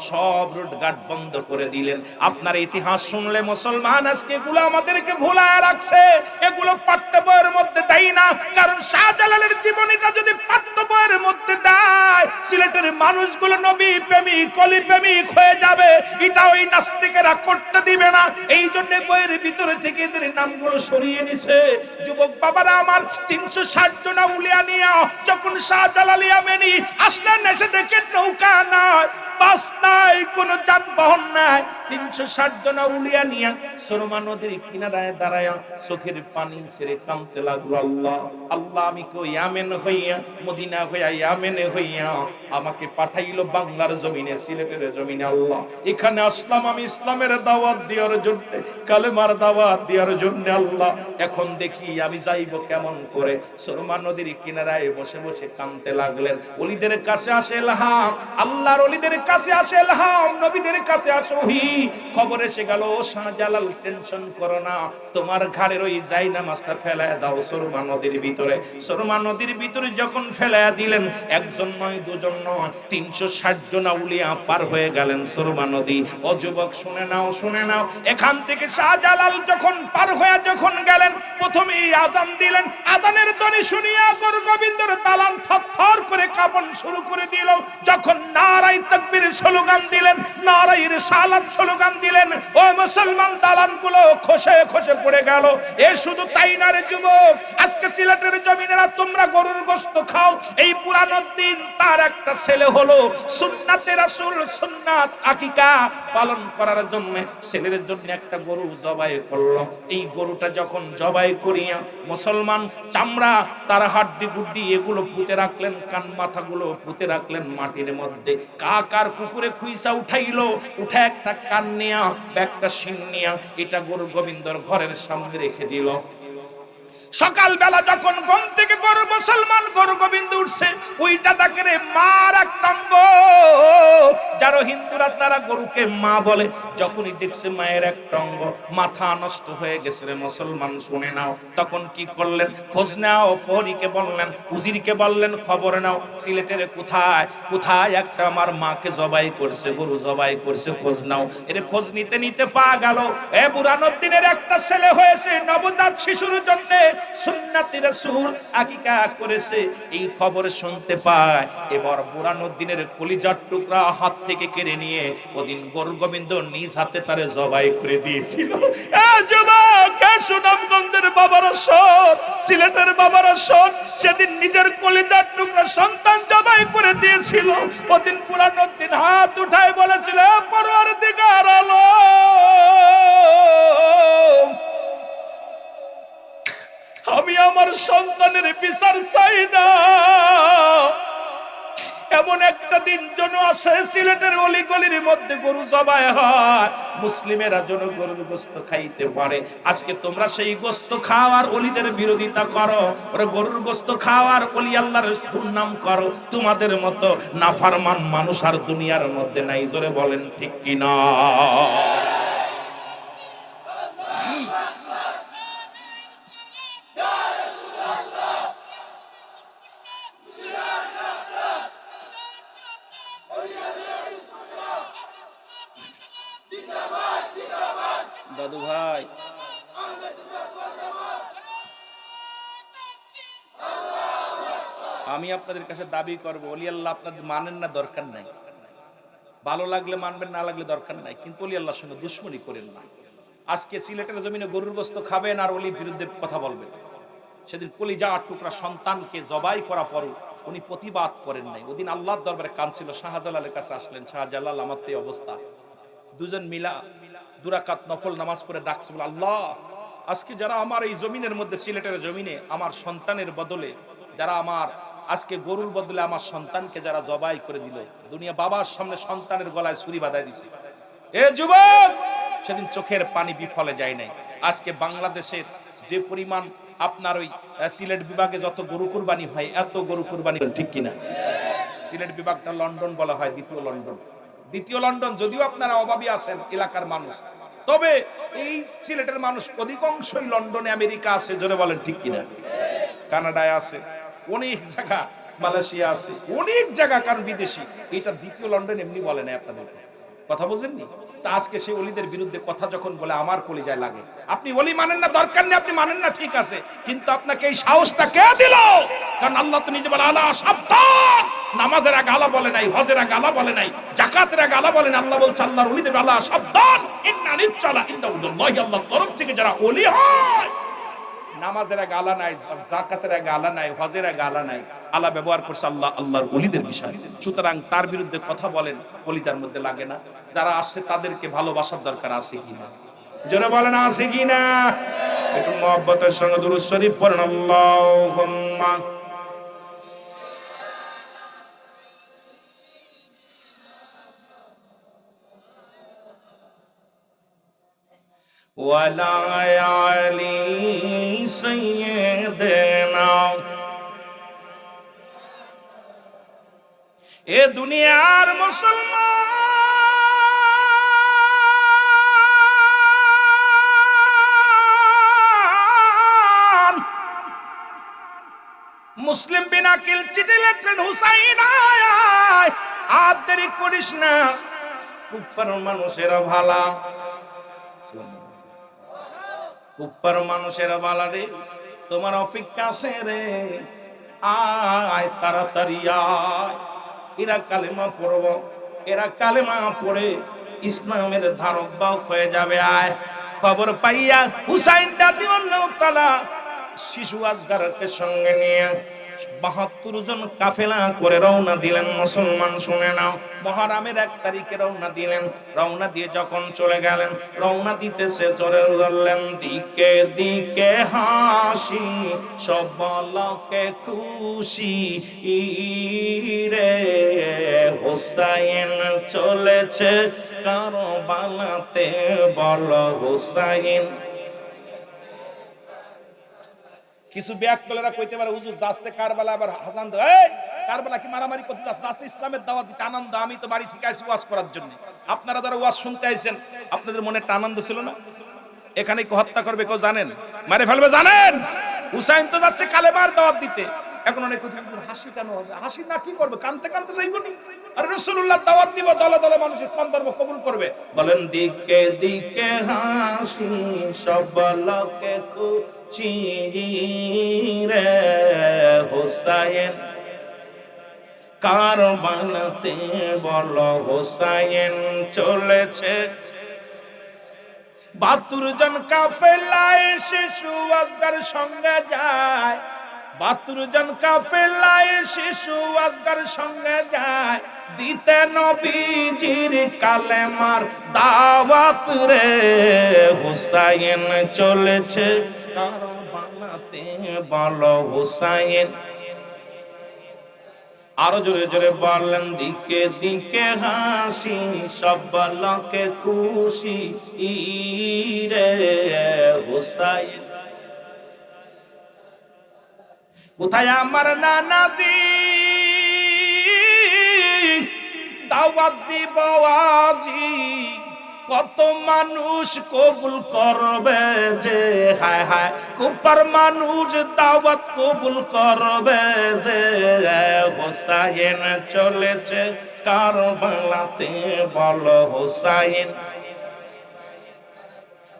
সব রুট ঘাট বন্ধ করে দিলেন। আপনার ইতিহাস শুনলে মুসলমান আজকে এগুলো আমাদেরকে ভুলায় রাখছে, এগুলো পাঠ্য বইয়ের মধ্যে দেয় না। কারণ শাহজালালের জীবনীটা যদি পাঠ্য বইয়ের মধ্যে দেয়, সিলেটের মানুষগুলো নবী প্রেমিক কলি প্রেমিক হয়ে যাবে, এটা ওই নাস্তিকেরা করতে দিবে না। এই জন্য বইয়ের ভিতরে থেকে এদের নামগুলো সরিয়ে নিছে। যুবক বাবারা আমার, 360 জন আউলিয়া নিয়া যখন শাহজালাল ইয়ামানি আসলেন, এসে দেখে নৌকা নাই, বাস নাই, কোন যানবাহন নাই, 360 জন আউলিয়া নিয়া সুরমা নদীর কিনারায় দাঁড়ায়া চোখের পানি ছেড়ে কাঁদতে লাগলো, আল্লাহ আল্লাহ, আমি কেউ ইয়ামেন হইয়া, মদিনা হইয়া, ইয়ামেনে হইয়া আমাকে পাঠাইলো বাংলার জমিনে, সিলেটের জমিনে। আল্লাহ, এখানে আসলাম আমি ইসলামের দাওয়াত দেওয়ার জন্য, কালেমার দাওয়াত দেওয়ার জন্য। আল্লাহ, এখন দেখি আমি যাইব কেমন করে। সুরমা নদীর কিনারায় বসে বসে কাঁদতে লাগলেন। ওলিদের কাছে আসে ইলহাম, আল্লাহর ওলিদের কাছে আসে ইলহাম, নবীদের কাছে আসে ওহী। খবর এসে গেল, ও শাহজালাল টেনশন করো না, তোমার ঘাড়ের ওই জায়নামাজটা ফেলায় দাও সুরমা নদীর ভিতরে। সুরমা নদীর ভিতরে যখন ফেলায়া দিলেন, একজন নয় দুজন নয়, 360 জন আউলিয়া পার হয়ে গেলেন সুরমা নদী। ও যুবক শুনে নাও শুনে নাও, এখান থেকে শাহজালাল যখন পার হয়ে যখন গেলেন, প্রথমেই আযান দিলেন। আযানের ধ্বনি শুনিয়া গোরগোবিন্দর দালান থরথর করে কাঁপন শুরু করে দিল। যখন নারায়ে তাকবীর স্লোগান দিলেন, নারায়ে রিসালাত স্লোগান দিলেন, ও মুসলমান দালানগুলো খসে খসে পড়ে গেল। এ শুধু তাই না রে যুবক, আজকে সিলেটের জমিনেরা তোমরা গরুর গোশত খাও, এই পুরানো দিন তার একটা ছেলে হলো সুন্নাতে রাসূল, সুন্নাত আকিকা পালন করার জন্য ছেলের জন্য একটা গরু জবাই করলো। এই গরুটা যখন জবাই করিয়া মুসলমান চামড়া, তার হাড্ডি গুড্ডি এগুলো পুঁতে রাখলেন, কান মাথাগুলো পুঁতে রাখলেন মাটির মধ্যে। কাকার কুকুরে খুইসা উঠাইলো, উঠে একটা কান নিয়া, একটা শিং নিয়া এটা গোরগোবিন্দর ঘরের সামনে রেখে দিল। সকালবেলা যখন ঘুম থেকে মুসলমান গোরগোবিন্দ উঠছে, ওইটা তাকে রে মার একটা অঙ্গ, যারা হিন্দুরা তারা গরুকে মা বলে। যখনই দেখছে মায়ের একটা অঙ্গ, মাথা নষ্ট হয়ে গেছে রে মুসলমান শুনে নাও। তখন কি করলেন, খোঁজ নাও, প্রহরীকে বললেন, উজিরকে বললেন, খবর নাও সিলেটের কোথায় কোথায় একটা আমার মাকে জবাই করছে, গরু জবাই করছে, খোঁজ নাও। এর খোঁজ নিতে নিতে পাওয়া গেল, এ বুরহানুদ্দিনের একটা ছেলে হয়েছে, নবজাত শিশুর জন্য সুন্নতি রাসূল আকিকা করেছে, এই খবর শুনতে পায়। এবার বুরহানুদ্দিনের কলিজার টুকরা হাত থেকে কেড়ে নিয়ে ওদিন গরুর গোবিন্দ নিজ হাতে তারে জবাই করে দিয়েছিল। যুবক, সুনামগঞ্জের বাবার শোন, সিলেটের বাবার শোন, সেদিন নিজের কলিজার টুকরা সন্তান জবাই করে দিয়েছিল। ওদিন বুরহানুদ্দিন হাত উঠায় বলেছিল, পরওয়ারদিগার আলম, আমি আমার সন্তানের বিচার চাই না। এমন একটা দিন যেন আসে সিলেটের অলিগলির মধ্যে গরু জবাই হয়, মুসলিমেরা যেন গরুর গোশত খাইতে পারে। আজকে তোমরা সেই গোশত খাওয়ার অলিদের বিরোধিতা করো, ওরা গরুর গোশত খাওয়ার অলি আল্লাহর দুর্নাম করো। তোমাদের মতো নাফরমান মানুষ আর দুনিয়ার মধ্যে নাই। জোরে বলেন ঠিক কিনা? দাদু ভাই, আমি আপনাদের কাছে দাবি করবো, ওলি আল্লাহ আপনাদের মানেন না, দরকার নাই। ভালো লাগলে মানবেন, না লাগলে দরকার নাই, কিন্তু ওলি আল্লাহর সঙ্গে দুশ্মনী করেন না। আজকে সিলেটের জমিনে গরুর গোশত খাবেন আর ওলির বিরুদ্ধে কথা বলবেন। সেদিন কলিজা টুকরা সন্তানকে জবাই করা পরও উনি প্রতিবাদ করেন নাই। ওদিন আল্লাহর দরবারে কাঁদছিল। শাহজালালের কাছে আসলেন, শাহজালাল আমার তো এই অবস্থা। দুজন মিলা দুরাকাত নফল নামাজ পড়ে ডাকছিল, আল্লাহ আজকে যারা আমার এই জমিনের মধ্যে, সিলেটের জমিনে আমার সন্তানের বদলে, যারা আমার আজকে গরুর বদলে আমার সন্তানকে যারা জবাই করে দিল, দুনিয়া বাবার সামনে সন্তানের গলায় ছুরি বাঁধায় দিছে। এ যুবক, সেদিন চোখের পানি বিফলে যায় নাই। আজকে বাংলাদেশের যে পরিমাণ আপনার ওই সিলেট বিভাগে যত গরু কুরবানি হয়, এত গরু কুরবানি, ঠিক কিনা? সিলেট বিভাগটা লন্ডন বলা হয়, দ্বিতীয় লন্ডন। দ্বিতীয় লন্ডন, যদিও আপনারা অভাবী আছেন এলাকার মানুষ, তবে এই সিলেটের মানুষ অধিকাংশই লন্ডনে, আমেরিকা আছে। জোরে বলেন ঠিক কিনা? কানাডায় আছে, অনেক জায়গা, মালয়েশিয়া আছে, অনেক জায়গা, কারণ বিদেশি। এটা দ্বিতীয় লন্ডন এমনি বলে না আপনাদের, কথা বুঝেননি? তা আজকে সেই ওলিদের বিরুদ্ধে কথা যখন বলে, আমার কলিজায় লাগে। আপনি ওলি মানেন না, দরকার নেই, আপনি মানেন না, ঠিক আছে, কিন্তু আপনাকে এই সাহসটা কে দিল? কারণ আল্লাহ তো নিজে বলে, আলা সাবধান, নামাজের আগে আলা বলে নাই, হজের আগে আলা বলে নাই, যাকাতের আগে আলা বলেন। আল্লাহ বলছে, আল্লাহর ওলিদের আলা সাবধান, ইন্না নিচ্চালা ইন্দাউল্লাহি, আল্লাহর তরফ থেকে যারা ওলি হয়, নামাজের আগে আলা নাই, যাকাতের আগে আলা নাই, হজের আগে আলা নাই, আলা ব্যবহার করছে আল্লাহ আল্লাহর ওলিদের বিষয়। সুতরাং তার বিরুদ্ধে কথা বলেন, কলিজার মধ্যে লাগে না। যারা আসছে তাদেরকে ভালোবাসার দরকার আছে কিনা? জোরে বলেন আছে কিনা? একটু মহব্বতের সঙ্গে দুরূদ শরীফ পড়েন, আল্লাহুম্মা ওয়ালা আলি সাইয়্যিদিনা। এ দুনিয়ার মুসলমান, মুসলিম বিন আকিল চিঠি লিখলেন, হুসাইন আয় আয়, আর দেরি করিস না, কুফার মানুষেরা ভালা, কুফার মানুষেরা ভালা রে, তোমার অপেক্ষা আছে রে, আয় তাড়াতাড়ি আয়। এরা কালেমা পড়ব, এরা কালেমা পড়ে ইসলামের ধারক বাহক হয়ে যাবে। আয়। খবর পাইয়া হুসাইন রাদিয়াল্লাহু তাআলা শিশু আসগারকে সঙ্গে নিয়ে ৭২ জন কাফেলা করে রওনা দিলেন। মুসলমান শুনে নাও, মুহররমের ১ তারিখে রওনা দিলেন। রওনা দিয়ে যখন চলে গেলেন, রওনা দিতেছে জোরে বললেন, দিকে দিকে হাসি, সব বলকে খুশি রে, হুসাইন চলেছে কারবালাতে, বলো হুসাইন। কিছু ব্যাককলেরা কইতে পারে, হুজুর যাচ্ছে কারবালা, আবার আজান দাও, এই কারবালা কি মারামারি করতে যাচ্ছে? ইসলামের দাওয়াত দিতে আনন্দ, আমি তো বাড়ি থেকে আইছি ওয়াজ করার জন্য। আপনারা যারা ওয়াজ শুনতে আইছেন, আপনাদের মনে একটা আনন্দ ছিল না? এখানে কি হত্যা করবে কেউ জানেন? মারে ফেলবে জানেন? হুসাইন তো যাচ্ছে কালেমার দাওয়াত দিতে। এখন অনেক কথা হাসি কেন হবে, হাসি না কি করবে, কানতে কানতে যাইব নি। আর রাসূলুল্লাহ দাওয়াত দিব, দলে দলে মানুষ ইসলাম ধর্ম কবুল করবে। বলেন দিকে দিকে হাসি সব লোকে খুশি রে হোসাইন কারবালাতে বলো হোসাইন চলেছে। ৭২ জন কাফেলায় শিশু আসগর সঙ্গে যায়, ৭২ জন কাফেলায় শিশু আসগর সঙ্গে যায়, দিতে নবীজির কালেমার দাওয়াত রে হোসাইন চলেছে কারবালাতে বলো হোসাইন। আরো জোরে জোরে বললেন দিকে দিকে হাসি সব লোকে খুশি রে হোসাইন। কোথায় আমার নানাজি দাওয়াত দিব আজি, কত মানুষ কবুল করবে যে, হায় হায় কুপার মানুষ দাওয়াত কবুল করবে যে, হোসাইন চলেছে কারবালাতে বলো হোসাইন।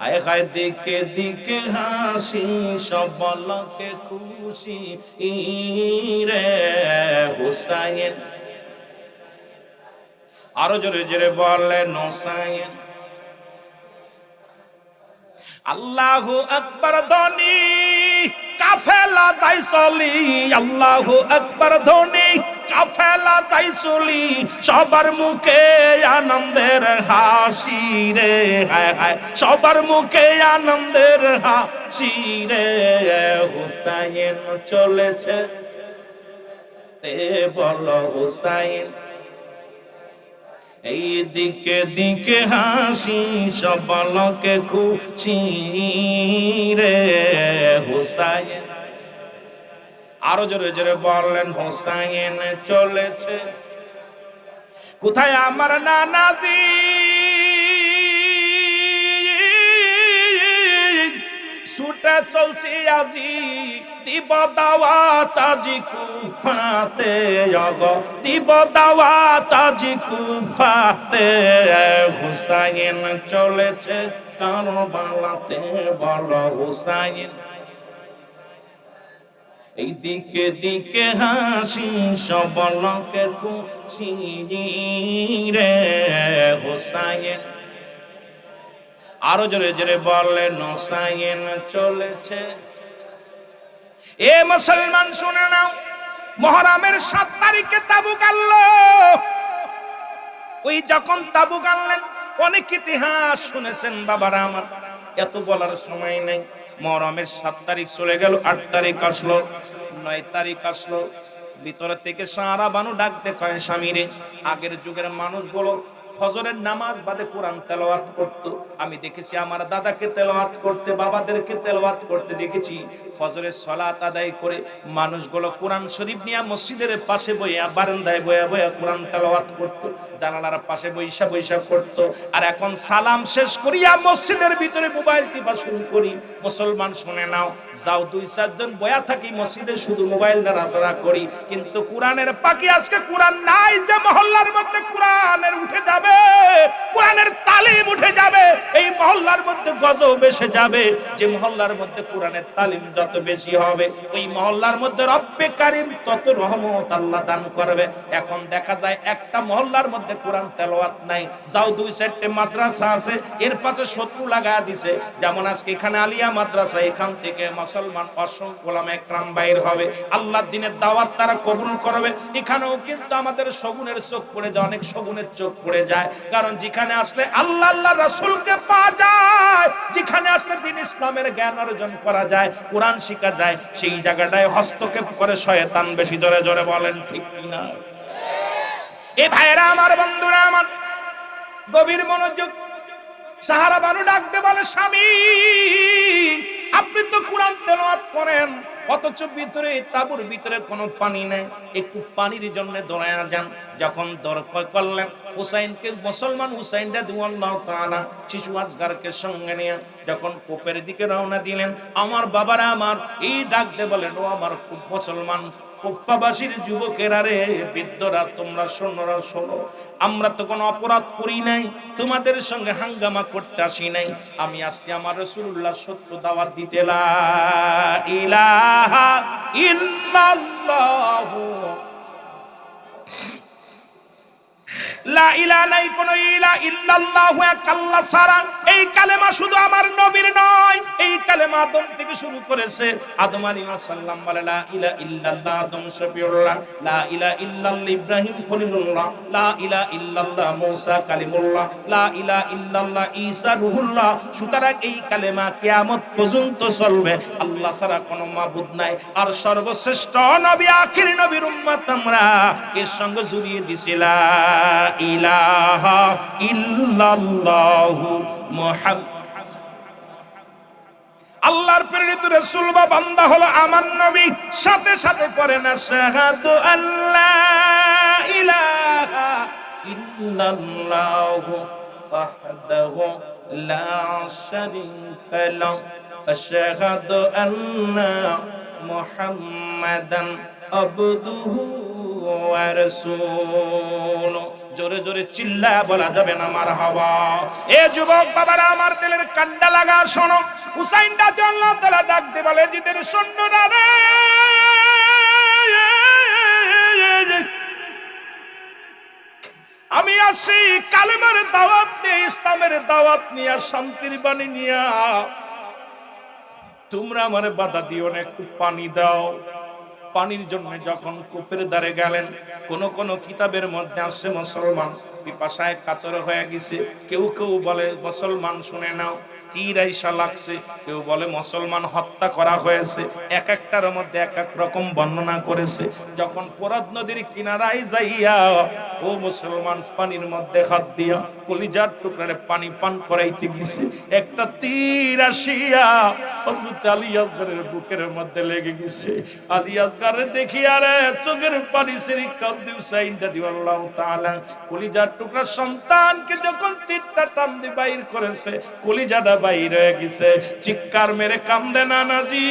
আয় হায় দিকে দিকে হাসি সব লোকে খুশি রে হোসাইন। আরো জোরে জোরে বললেন হোসাইন। আল্লাহু আকবার ধ্বনি কাফেলা তাই চলি, আল্লাহু আকবার ধ্বনি কাফেলা তাই চলি, সবার মুখে আনন্দের হাসি রে হায় হায়, সবার মুখে আনন্দের হাসি রে হোসাইন চলেছে তে বলো হোসাইন। এই দিকে দিকে হাসি সব লোকে খুশি রে হোসাইন। আরো জোরে জোরে বললেন হোসাইন চলেছে। কোথায় আমার নানাজি ছুটে চলছি আজি, দিব দাওয়াত আজি কুফাতে গো, দিব দাওয়াত আজি কুফাতে হোসাইন চলেছে কারবালাতে বলো হোসাইন। এই দিকে দিকে হাসি সব লোকে খুশি রে হোসাইন। আরো জোরে জোরে বললেন হোসাইন চলেছে। এ মুসলমান শুনে নাও, মুহররমের ৭ তারিখে তাবুক আনলো। ওই যখন তাবুক আনলেন অনেক ইতিহাস শুনেছেন বাবারা আমার, এত বলার সময় নেই। মুহররমের ৭ তারিখ চলে গেল, ৮ তারিখ আসলো, ৯ তারিখ আসলো। ভিতরে থেকে সারা বানু ডাকতে কয় স্বামীরে। আগের যুগের মানুষগুলো ফজরের নামাজ বাদে কোরআন তেলাওয়াত করত। আমি দেখেছি আমার দাদাকে তেলাওয়াত করতে, বাবাদেরকে তেলাওয়াত করতে দেখেছি। ফজরের সালাত আদায় করে মানুষগুলো কোরআন শরীফ নিয়ে মসজিদের পাশে বইয়া বারান্দায় বইয়া বইয়া কোরআন তেলাওয়াত করত, জানালার পাশে বইসা বইসা করত। আর এখন সালাম শেষ করিয়া মসজিদের ভিতরে মোবাইল টিপা শুরু করি। মুসলমান শুনে নাও, যাও ২-৪ জন বয়া থাকি মসজিদে শুধু মোবাইল নাড়াচাড়া করি, কিন্তু কোরআনের পাখি আজকে কোরআন নাই। যে মহল্লার মধ্যে কোরআনের উঠে যাবে, কোরআনের তালিম উঠে যাবে, এই মহল্লার মধ্যে গজব এসে যাবে। যে মহল্লার মধ্যে কোরআনের তালিম যত বেশি হবে, ওই মহল্লার মধ্যে রব্বে কারীম তত রহমত আল্লাহ দান করবে। এখন দেখা যায় একটা মহল্লার মধ্যে কোরআন তেলাওয়াত নাই, যাও ২-৪টে মাদ্রাসা আছে, এর পাশে শত্রু লাগা দিছে। যেমন আজকে এখানে আলিয়া মাদ্রাসা, এখান থেকে মুসলমান অসংখ্য ওলামা একরাম বাইর হবে, আল্লাহর দ্বীনের দাওয়াত তারা কবুল করবে। এখানেও কিন্তু আমাদের শগুনের চোখ পড়ে যায়, অনেক শগুনের চোখ পড়ে যায়। কারণ যেখানে আসলে আল্লাহ আল্লাহ রাসূলকে পাওয়া যায়, যেখানে আসলে দ্বীন ইসলামের জ্ঞান অর্জন করা যায়, কোরআন শিখা যায়, সেই জায়গাটায় হস্তক্ষেপ করে শয়তান বেশি। জোরে জোরে বলেন ঠিক কিনা? এ ভাইরা আমার, বন্ধুরা আমার, গভীর মনোযোগ। সাহারা বানু ডাকতে বলে স্বামী, আপনি তো কোরআন তেলাওয়াত করেন, অথচ ভিতরে তাঁবুর ভিতরে কোনো পানি নেই, একটু পানির জন্য দৌড়ায়া যান। যখন দরকার করলেন হুসাইনকে, মুসলমান হুসাইন রাদিয়াল্লাহু তাআলা শিশু আসগরকে সঙ্গে নিয়ে যখন কূপের দিকে রওনা দিলেন, আমার বাবারা আমার, এই ডাকতে বলেন ও আমার মুসলমান কুফাবাসীর যুবকেরা রে, বৃদ্ধরা, তোমরা শোনোরা শোনো, আমরা তো কোনো অপরাধ করি নাই, তোমাদের সঙ্গে হাঙ্গামা করতে আসি নাই, আমি আসছি আমার রাসূলুল্লাহ সত্য দাওয়াত দিতে। লা ইলাহা ইল্লাল্লাহু, লা ইলাহা নাই কোন ইলাহা ইল্লাল্লাহু, এক আল্লাহ ছাড়া। এই কালেমা শুধু আমার নবীর নয়, এই কালেমা আদম থেকে শুরু করেছে। আদম আলাইহিস সালাম বলে লা ইলাহা ইল্লাল্লাহ, আদম শফিউল্লাহ, লা ইলাহা ইল্লাল্লাহ ইব্রাহিম খলিলুল্লাহ, লা ইলাহা ইল্লাল্লাহ মূসা কালিমুল্লাহ, লা ইলাহা ইল্লাল্লাহ ঈসা রূহুল্লাহ। সুতরাং এই কালেমা কিয়ামত পর্যন্ত চলবে, আল্লাহ ছাড়া কোনো মাবুদ নাই। আর সর্বশ্রেষ্ঠ নবী, আখির নবীর উম্মত আমরা, এর সঙ্গে জড়িয়ে দিছিলা ইলাহা ইল্লাল্লাহু মুহাম্মাদ। আল্লাহর প্রেরিত রাসূল বা বান্দা হলো আমার নবী, সাথে সাথে পড়ে না শাহাদু আল্লাহ ইলাহা ইল্লাল্লাহু ওয়াহদাহু লা শারীকা লাহু আশহাদু আন্না মুহাম্মাদান আবদুহু ওয়া রাসূলুহু। জোরে জোরে চিল্লা বলা যাবে না মারহাবা। এ যুবক বাবারা, আমার দিলের কান্ডা লাগা শোনো। হুসাইন রাদিয়াল্লাহু তাআলা ডাক দিয়ে বলে, জিদের সৈন্যরা রে, আমি আসি কালেমার দাওয়াত নিয়ে, ইসলামের দাওয়াত নিয়ে, শান্তির বাণী নিয়ে। তোমরা আমারে বাধা দিও না, একটু পানি দাও। পানির জন্য যখন কূপের ধারে গেলেন, কোন কোন কিতাবের মধ্যে আছে মুসলমান পিপাসায় কাতর হয়ে গেছে। কেউ কেউ বলে মুসলমান শুনে নাও তীর আইসা লাগছে, কেউ বলে মুসলমান হত্যা করা হয়েছে। এক একটার মধ্যে এক এক রকম বর্ণনা করেছে। যখন ফোরাত নদীর কিনারায় যাইয়া ও মুসলমান পানির মধ্যে হাত দিয়া কলিজার টুকরারে পানি পান করাইতে গেছে, একটা তীর আসিয়া হযরত আলী আসগরের বুকের মধ্যে লেগে গেছে। আলী আসগরে দেখিয়া রে চোখের পানি সেরি কাঁদে হুসাইন রাদিয়াল্লাহু তাআলা। কলিজার টুকরা সন্তানকে যখন তীরটা টান দিয়ে বাইর করেছে, কলিজাটা বাইর হয়ে গেছে। চিৎকার মেরে কান্দে নানাজি,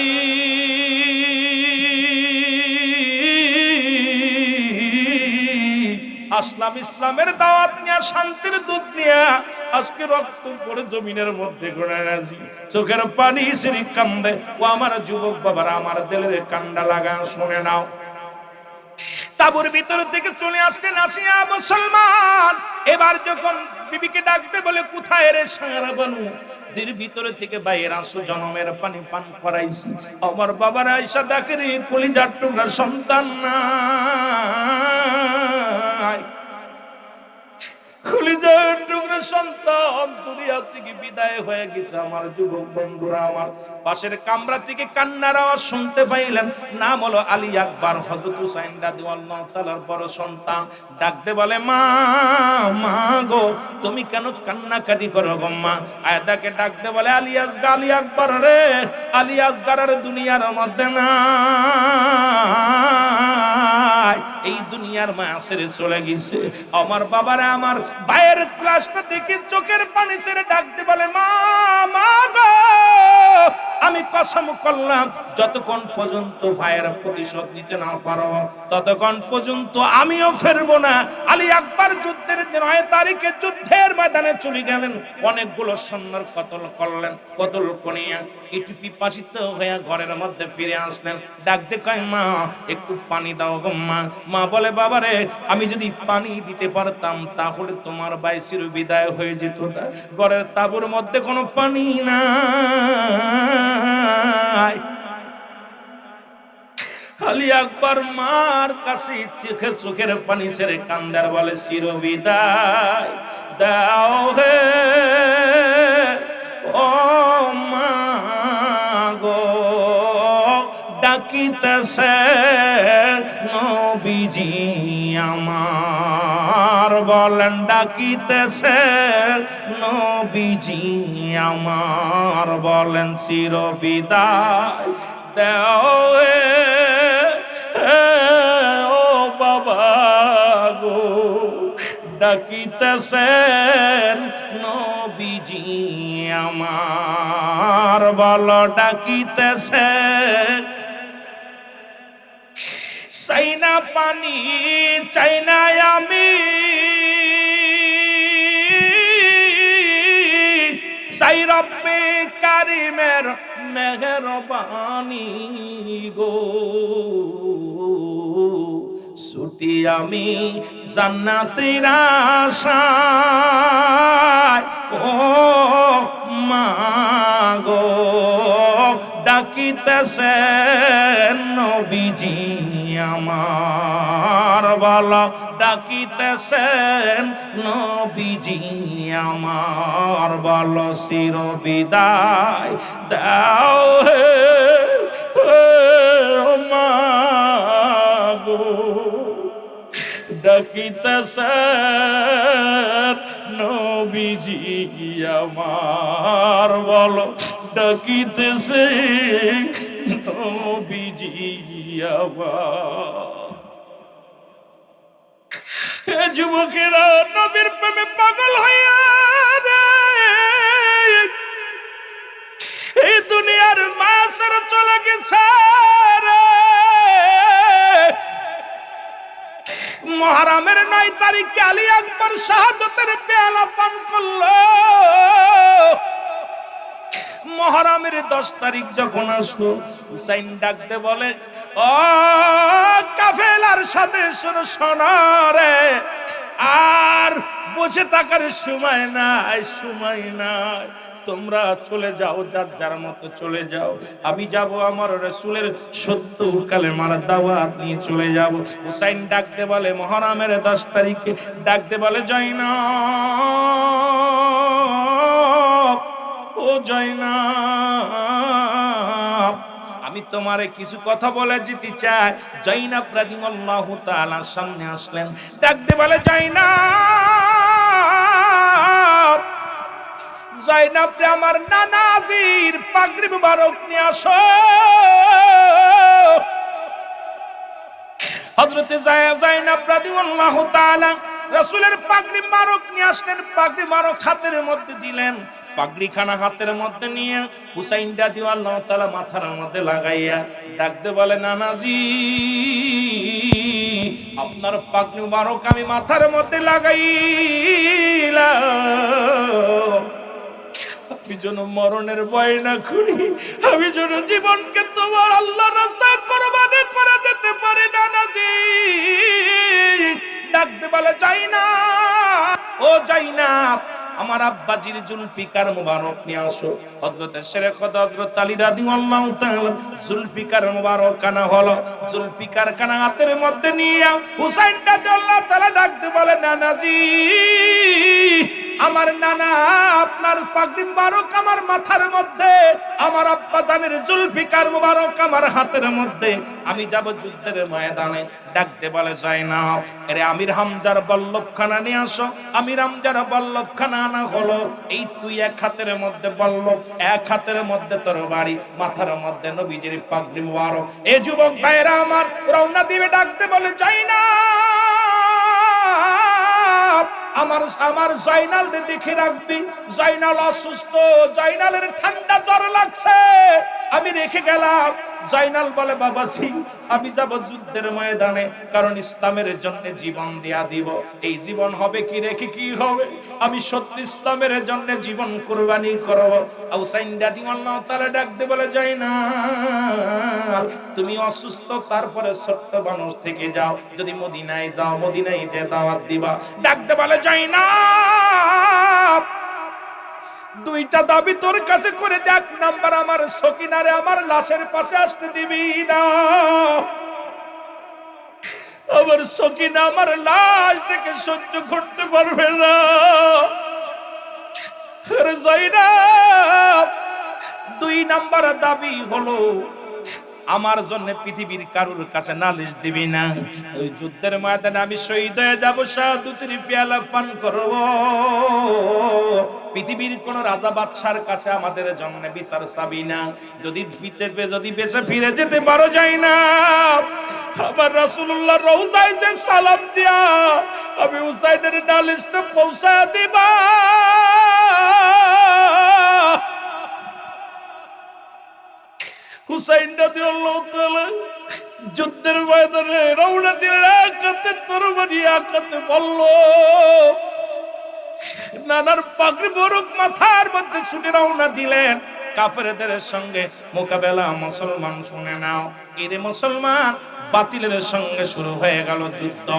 আসলাম ইসলামের দাওয়াত নিয়ে, শান্তির দুধ নিয়ে, আজকে রক্ত পড়ে জমিনের মধ্যে ঘুরে নাজি, চোখের পানি সেরি কান্দে। ও আমার যুবক বাবারা, আমার দিলের কান্ডা লাগা শুনে নাও। তাবুর ভিতর থেকে চলে আসলেন আসিয়া মুসলমান। এবার যখন বিবিকে ডাকতে বলে, কোথায় রে সারা বানু, দের ভিতরে থেকে বাইরে আসো, জনমের পানি পান করাইছি। আমার বাবার আয়েশা ডাকে রে, কলিজার টুকরা সন্তান নাই, কলিজার টুকরা সন্তান দুনিয়া থেকে বিদায় হয়ে গেছে। আমার যুবক বন্ধুরা, আমার পাশের কামরা থেকে কান্নার আওয়াজ শুনতে পাইলেন। নাম হলো আলী আকবর, হযরত হুসাইন রাদিয়াল্লাহু তাআলার বড় সন্তান। ডাকতে বলে, মা মা গো, তুমি কেন কান্নাকাটি করো গো মা? আয়েদাকে ডাকতে বলে, আলী আসগর, আলী আকবর রে, আলী আসগর আর দুনিয়ার মধ্যে নাই, এই দুনিয়ার মায়া ছেড়ে চলে গেছে। আমার বাবারা, আমার ভাইয়ের ক্লাসটা দেখে চোখের পানি ছেড়ে ডাকতে বলে, মা মা গো, আমি কসম করলাম যতক্ষণ পর্যন্ত ভাইয়ের প্রতিশোধ নিতে না পারো, ততক্ষণ পর্যন্ত আমিও ফিরবো না। আলী আকবর যুদ্ধের 9 তারিখে যুদ্ধের ময়দানে চলে গেলেন। অনেকগুলো সৈন্যর কতল করলেন, কতল করিয়া একটু পিপাসিত হয়ে ঘরের মধ্যে ফিরে আসলেন। ডাকতে কয়, মা একটু পানি দাও গো মা। মা বলে, বাবারে, আমি যদি পানি দিতে পারতাম তাহলে তোমার ভাই চির বিদায় হয়ে যেত না। ঘরের তাঁবুর মধ্যে কোনো পানি নাই। আলী আকবর মার কাছে চোখের পানি ছেড়ে কান্দার বলে, চির বিদায় দাও হে ও মা গো। ডাকিতেছে নবীজি আমার, বলেন ডাকিতেছে নবীজি আমার, বলেন চির বিদায় দাও ও বাবা গো। ডাকিতেছেন নবীজি আমার, বল ডাকিতেছে। চাই না পানি, চাই না আমি, চাই রব্বে কারিমের মেহেরবানি গো। ছুটি আমি জান্নাতের আশায়, ও মাগো ডাকিতেছেন নবীজি আমার, বলো ডাকিতেছেন নবীজি আমার, বলো চির বিদায় দাও হে ও মাগো ডাকিতেছেন নবীজি আমার, বলো ডাকিতেছে নবীজি আমার। যুবকেরা নবীর প্রেমে পাগল হইয়া এই দুনিয়ার মাসের চলে গেছে রে। মুহররমের 9 তারিখে আলী আকবর শাহাদাতের পেয়ালা পান করলো। মুহররমের 10 তারিখ যখন আসলো, হুসাইন ডাকতে বলে, ও কাফেলার সাথে শোনো রে, আর বসে থাকার সময় নাই, সময় নাই, তোমরা চলে যাও, যার যার মতো চলে যাও। আমি যাব আমার রাসূলের 70 কালেমার দাওয়াত নিয়ে চলে যাব। হুসাইন ডাকতে বলে মুহররমের 10 তারিখে ডাকতে বলে, জয়নাব, ও জয়নাব, আমি তোমারে কিছু কথা বলে যেতে চাই। জয়নাব রাদিয়াল্লাহু তাআলা সামনে আসলেন, ডাকতে বলে, জয়নাব, জয়নাব রে আমার নানাজির পাগড়ি মুবারক নিয়ে আসো। হযরতে জয়নাব রাদিয়াল্লাহু তাআলা রাসূলের পাগড়ি মুবারক নিয়ে আসলেন, পাগড়ি মুবারক হাতের মধ্যে দিলেন। পাগড়ি খানা হাতের মধ্যে নিয়ে হুসাইন রাদিয়াল্লাহু তাআলা মাথার মধ্যে লাগাইয়া ডাকতে বলে, নানাজি আপনার পাগড়ি মুবারক আমি মাথার মধ্যে লাগাইলাম, আমি যেন মরণের ভয় না করি, আমি যেন জীবনকে তোমার আল্লাহর রাস্তায় কুরবানি করে দিতে পারি। নানাজি ডাকতে বলে, জয়নাব, ও জয়নাব, আমার আব্বাজির জুলফিকার মুবারক নিয়ে আসো। হযরত শেখ হযরত আলী রাদিয়াল্লাহু তাআলা জুলফিকার মুবারক কানা হলো, জুলফিকার কানা হাতের মধ্যে নিয়ে হুসাইন রাদিয়াল্লাহু তাআলা ডাকতে বলে, নানাজি আমার নানা আপনার পাগড়ি মুবারক আমার মাথার মধ্যে, আমার আব্বা জানের জুলফিকার মুবারক আমার হাতের মধ্যে, আমি যাব যুদ্ধের ময়দানে। ডাকতে বলে, জয়নাব, আরে আমির হামজার বল্লভখানা নিয়ে আসো। আমির হামজার বল্লভখানা আনা হলো। এই তুই এক হাতের মধ্যে বল্লভ, এক হাতের মধ্যে তরবারি, মাথার মধ্যে নবীজির পাগড়ি মুবারক। এই যুবক ভাইরা আমার রওনা দিবে। ডাকতে বলে, জয়নাব, আমার জয়নাল দেখে রাখবি, জয়নাল অসুস্থ, জয়নালের ঠান্ডা জ্বর লাগছে, আমি রেখে গেলাম। জয়নাল বলে, বাবাজি আমি যাব যুদ্ধের ময়দানে, কারণ ইসলামের জন্য জীবন দেয়া দিব। এই জীবন হবে কি রেখে কি হবে, আমি সত্য ইসলামের জন্য জীবন কুরবানি করব। হুসাইন রাদিয়াল্লাহু তাআলা ডাকতে বলে, জয়নাল তুমি অসুস্থ, তারপরে ছোট্ট মানুষ থেকে যাও, যদি মদিনায় যাও মদিনায় যে দাওয়াত দিবা। ডাকতে বলে, জয়নাব দুইটা দাবি তোর কাছে করে দে। 1 নাম্বার, আমার সকিনারে আমার লাশের পাশে আসতে দিবি না। আমার সকিনা আমার লাশ থেকে সহ্য করতে পারবে না। আরে জয়নাব 2 নাম্বার দাবি হলো, আমার জন্য পৃথিবীর কারুর কাছে নালিশ দিবি না। ওই যুদ্ধের ময়দানে আমি শহীদ হয়ে যাব, শাহাদাতের পেয়ালা পান করব। পৃথিবীর কোন রাজা বাদশার কাছে আমাদের জন্য বিচার চাবি না। যদি বেঁচে ফিরে যেতে পারো না, আমার রাসূলুল্লাহ রওজায় যে সালাম দিয়া আমি হুসাইনের নালিশটা পৌঁছা দিবা। হুসাইন রাদিয়াল্লাহু তাআলা যুদ্ধের ময়দানে রওনা দিলেন, এক হাতে তরবারি এক হাতে বলল, নানার পাগড়ি বরক মাথার মধ্যে ছুটে রওনা দিলেন কাফেরদের সঙ্গে মোকাবেলা। মুসলমান শুনে নাও, এরে মুসলমান, বাতিলের সঙ্গে শুরু হয়ে গেল যুদ্ধ।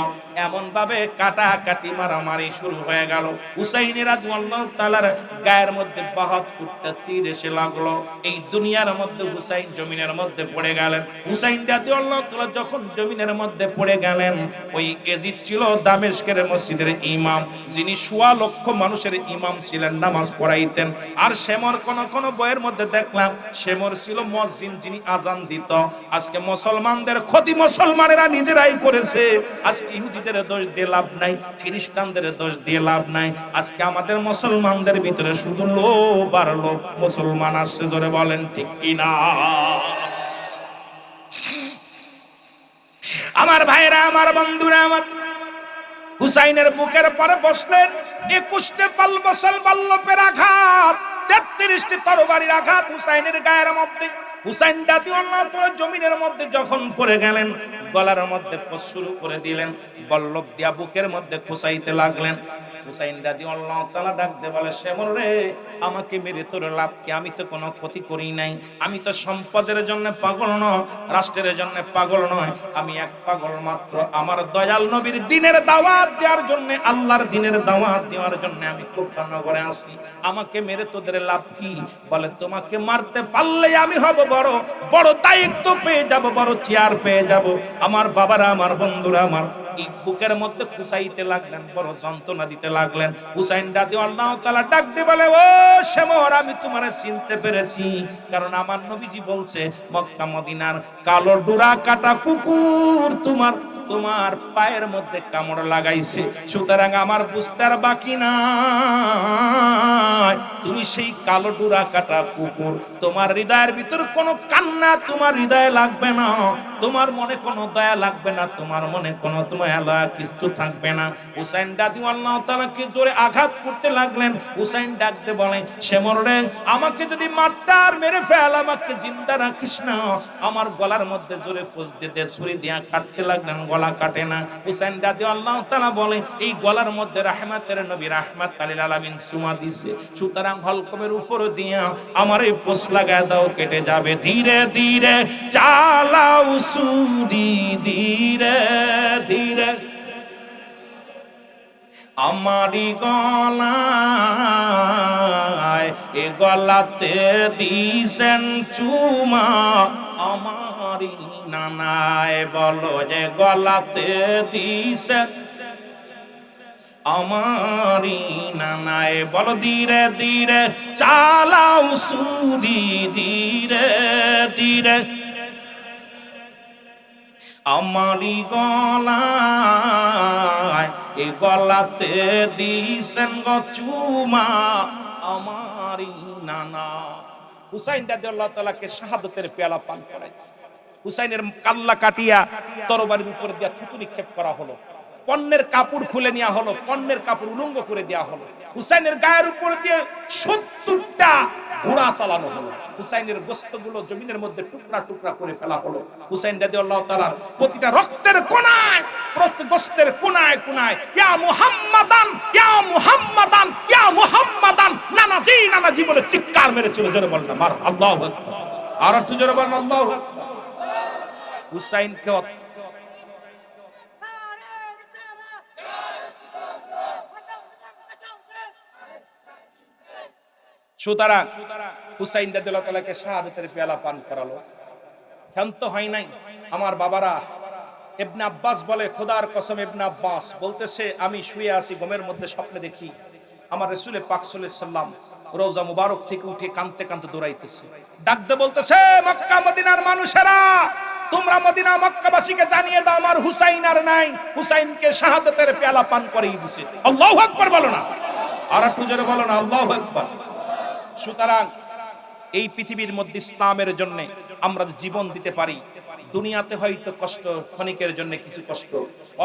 এমন ভাবে কাটাকাটি মারামারি শুরু হয়ে গেল। হুসাইন রাদিয়াল্লাহু তাআলার গায়ের মধ্যে ৭২টা তীর এসে লাগলো। এই দুনিয়ার মধ্যে হুসাইন জমিনের মধ্যে পড়ে গেলেন। হুসাইন রাদিয়াল্লাহু তাআলা যখন জমিনের মধ্যে পড়ে গেলেন, ওই এজিদ ছিল দামেস্কের মসজিদের ইমাম, যিনি ১৬ লক্ষ মানুষের ইমাম ছিলেন, নামাজ পড়াইতেন। আর শেমর কোন বইয়ের মধ্যে দেখলাম শেমর ছিল মুয়াজ্জিন, যিনি আজান দিত। আজকে মুসলমানদের ক্ষতি মুসলমানেরা নিজেরাই করেছে। আজকে ইহুদিদের দোষ দিয়ে লাভ নাই, খ্রিস্টানদের দোষ দিয়ে লাভ নাই। আজকে আমাদের মুসলমানদের ভিতরে শুধু লোভ আর লোভ মুসলমান আসছে, জোরে বলেন ঠিক কিনা? আমার ভাইরা, আমার বন্ধুরা, আমার হুসাইনের বুকের পরে বসলেন ২১টা বাল্যপের আঘাত, ৩৩টি তরবারির আঘাত হুসাইনের গায়ের মধ্যে। হুসাইন রাদিয়াল্লাহু তাআলা জমিনের মধ্যে যখন পড়ে গেলেন, গলার মধ্যে শুরু করে দিলেন, বল্লভ দিয়া বুকের মধ্যে খুঁচাইতে লাগলেন। হুসাইন রাদিয়াল্লাহু তাআলা ডাক দিয়ে বলে, শেমর রে, আমাকে মেরে তোর লাভ কি? আমি তো কোনো ক্ষতি করি নাই। আমি তো সম্পদের জন্য পাগল নয়, রাষ্ট্রের জন্য পাগল নয়। আমি এক পাগল মাত্র, আমার দয়াল নবীর দ্বীনের দাওয়াত দেওয়ার জন্য, আল্লাহর দ্বীনের দাওয়াত দেওয়ার জন্য আমি কুফানগরে আসি। আমাকে মেরে তোদের লাভ কি? বলে, তোমাকে মারতে পারলে আমি হব বড় বড় দায়িত্ব পেয়ে যাব, বড় চেয়ার পেয়ে যাব। আমার বাবারা, আমার বন্ধুরা, আমার এই বুকের মধ্যে খুঁচাইতে লাগলেন, বড় যন্ত্রণা দিতে লাগলেন। হুসাইন রাদিয়াল্লাহু তাআলা ডাক দিয়ে বলে, ও শেমর, আমি তোমারে চিনতে পেরেছি, কারণ আমার নবীজি বলছে মক্কা মদিনার কালো ডোরা কাটা কুকুর তোমার পায়ের মধ্যে কামড় লাগাইছে। সুতরাং আমার বুঝতে আর বাকি নাই, তুমি সেই কালো ডোরা কাটা কুকুর। তোমার হৃদয়ের ভিতর কোনো কান্না তোমার হৃদয়ে লাগবে না, তোমার মনে কোনো দয়া লাগবে না, তোমার মনে কোনো দয়া কিছু থাকবে না। হুসাইন রাদিয়াল্লাহু তাআলাকে জোরে আঘাত করতে লাগলেন। হুসাইন ডাকতে বলে, শেমর রে, আমাকে যদি মারতে আর মেরে ফেল, আমাকে জিন্দা রাখিস না। আমার গলার মধ্যে জোরে ফোঁস দিয়ে ছুরি দিয়া কাটতে লাগলেন, গলা কাটে না। হুসাইন রাদিয়াল্লাহু তাআলা বলে, এই গলার মধ্যে রাহমাতের নবী রাহমাতুল লিল আলামিন সুমা দিছে, সুতরাং হলকমের উপর দিয়া আমার এই পোষ লাগায় দাও, কেটে যাবে। ধীরে ধীরে চালাও ছুরি, ধীরে ধীরে আমারি গলায়, এ গলাতে দিছেন চুমা আমারি নানায়। বলো যে গলাতে দিছেন আমারি নানায়। বলো, ধীরে ধীরে চালাও ছুরি, ধীরে ধীরে আমারি গলায়, এ গলাতে দিছেন গো চুমা আমারি নানা। হুসাইন রাদিয়াল্লাহু তাআলাকে শাহাদাতের পেয়ালা পান করাই। হুসাইনের কাল্লা কাটিয়া তরবারির উপর দিয়া থুতু নিক্ষেপ করা হলো, পণ্যের কাপড় খুলে নেওয়া হলো, পণ্যের কাপড় উলঙ্গ করে দেওয়া হলো। হুসাইনের গায়ের উপর দিয়ে ৭০টা ঘোড়া চালানো হলো। হুসাইনের গোশতগুলো জমিনের মধ্যে টুকরা টুকরা করে ফেলা হলো। হুসাইন রাদিয়াল্লাহু তাআলা প্রতিটা রক্তের কোনায়, প্রতি গোশতের কোনায় কোনায় ইয়া মুহাম্মাদান, ইয়া মুহাম্মাদান, ইয়া মুহাম্মাদান, নানাজি নানাজি বলে চিৎকার মেরেছিল। জোরে বলেন না, মার আল্লাহু আকবার। আর একটু জোরে বলেন আল্লাহু আকবার। হুসাইনকে সুতরাং হুসাইন রাদিয়াল্লাহু তাআলাকে শাহাদাতের পেয়ালা পান করালো। ক্ষান্ত হয় নাই। আমার বাবারা, ইবনে আব্বাস বলে, খোদার কসম, ইবনে আব্বাস বলতেছে, আমি শুয়ে আছি, ঘুমের মধ্যে স্বপ্নে দেখি আমার রাসূল পাক সাল্লাল্লাহু আলাইহি সাল্লাম রওজা মুবারক থেকে উঠে কাঁদতে কাঁদতে দৌড়াইতেছে। ডাকতে বলতেছে, মক্কা মদিনার মানুষেরা, তোমরা মদিনা মক্কাবাসীকে জানিয়ে দাও, আমার হুসাইন আর নাই, হুসাইনকে শাহাদাতের পেয়ালা পান করিয়ে দিয়েছে। আল্লাহু আকবার বলো না, আর একটু জোরে বলো না, আল্লাহু আকবার। সুতরাং এই পৃথিবীর মধ্যে ইসলামের জন্য আমরা জীবন দিতে পারি, দুনিয়াতে হয়তো কষ্ট, ক্ষণিকের জন্য কিছু কষ্ট।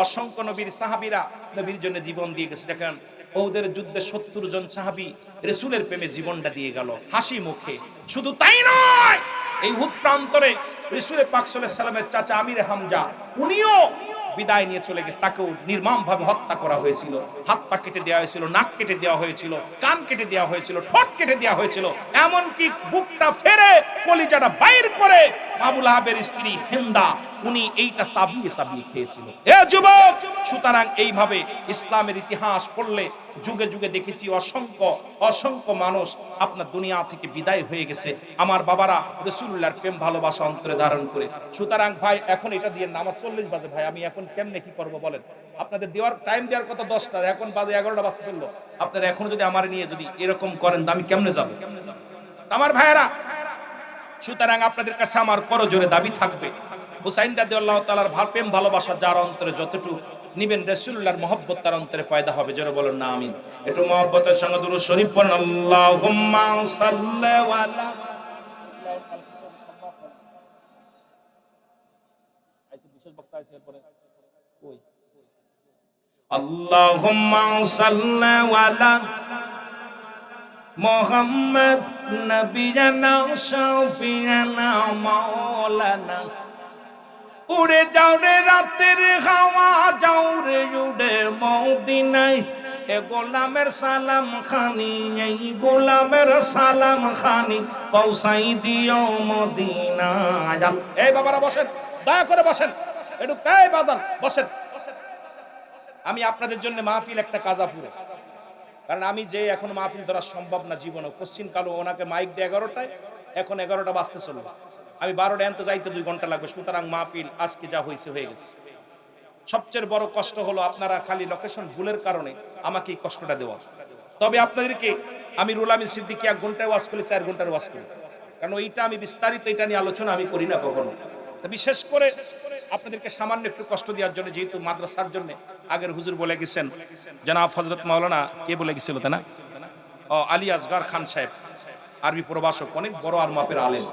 অসংখ্য নবীর সাহাবীরা নবীর জন্য জীবন দিয়ে গেছে। দেখেন, ওদের যুদ্ধে ৭০ জন সাহাবী রাসূলের প্রেমে জীবনটা দিয়ে গেল হাসি মুখে। শুধু তাই নয়, এই উহুদ প্রান্তরে রাসূল পাক সাল্লাল্লাহু আলাইহি সাল্লামের চাচা আমির হামজা উনিও বিদায় নিয়ে চলে গেছে, তাকেও নির্মমভাবে হত্যা করা হয়েছিল। হাত পা কেটে দেওয়া হয়েছিল, নাক কেটে দেওয়া হয়েছিল, কান কেটে দেওয়া হয়েছিল, ঠোঁট কেটে দেওয়া হয়েছিল, এমনকি বুকটা ফেরে কলিজাটা বাইর করে আবু লাহাবের স্ত্রী হিন্দা উনি এইটা সাবিয়ে সাবিয়ে খেয়েছিল। এ যুবক, সুতরাং এইভাবে ইসলামের ইতিহাস পড়লে যুগে যুগে দেখেছি অসংখ্য অসংখ্য মানুষ আপনার দুনিয়া থেকে বিদায় হয়ে গেছে আমার বাবারা রাসূলুল্লাহর প্রেম ভালোবাসা অন্তরে ধারণ করে। সুতরাং ভাই এখন এটা দিয়ে নামাজ 40 বাজে ভাই, আমি এখন কেমনে কি করব বলেন? আপনাদের দেওয়ার টাইম দেওয়ার কথা 10টা, এখন বাজে 11টা বাজতে চললো। আপনারা এখন যদি আমার নিয়ে যদি এরকম করেন আমি কেমনে যাব আমার ভাইয়েরা? সুতরাং আপনাদের কাছে আমার করজোরে দাবি থাকবে, হুসাইন রাদিয়াল্লাহু তাআলার প্রেম ভালোবাসা যার অন্তরে যতটুকু নিবেন রাসূলুল্লাহর মহব্বত তার অন্তরে পয়দা হবে। জোরে বলেন না আমিন। একটু মহব্বতের সঙ্গে দুরূদ শরীফ পড়ুন। আল্লাহুম্মা সাল্লি আলা আল্লাহুম্মা সাল্লি আলা মুহাম্মদ নবিয়ানা শাফিয়ানা মাওলানা। উড়ে যাও রে রাতের হাওয়া, যাও রে উড়ে মদিনায়, এ গোলামের সালাম খানি, এই গোলামের সালাম খানি পৌঁছাই দিও মদিনায়। এই বাবারা বসেন, দয়া করে বসেন, একটু কাই বাজান বসেন। আমি আপনাদের জন্য মাহফিল একটা কাজাপুরে, কারণ আমি যে এখন মাহফিল ধরা সম্ভব না জীবনে, কোশ্চিন কালো ওনাকে মাইক দিয়ে 11টায়, এখন 11টা বাজতে চলবে, আমি 12টা আনতে যাইতে 2 ঘন্টা লাগবে। সুতরাং মাহফিল আজকে যা হয়েছে হয়ে গেছে। সবচেয়ে বড় কষ্ট হলো আপনারা খালি লোকেশন ভুলের কারণে আমাকে এই কষ্টটা দেওয়া। তবে আপনাদেরকে আমি রুহুল আমিন সিদ্দিকী 1 ঘন্টায় ওয়াজ করি, 4 ঘন্টার ওয়াজ করি, কারণ এইটা আমি বিস্তারিত এটা নিয়ে আলোচনা আমি করি না কখনো। বিশেষ করে আপনাদেরকে সামান্য একটু কষ্ট দেওয়ার জন্য, যেহেতু মাদ্রাসার জন্য আগের হুজুর বলে গেছেন, জনাব হযরত মাওলানা কে বলে গেছিল তাই না, আলী আসগর খান সাহেব, আরবি প্রভাষক, অনেক বড় আর মাপের আলেম,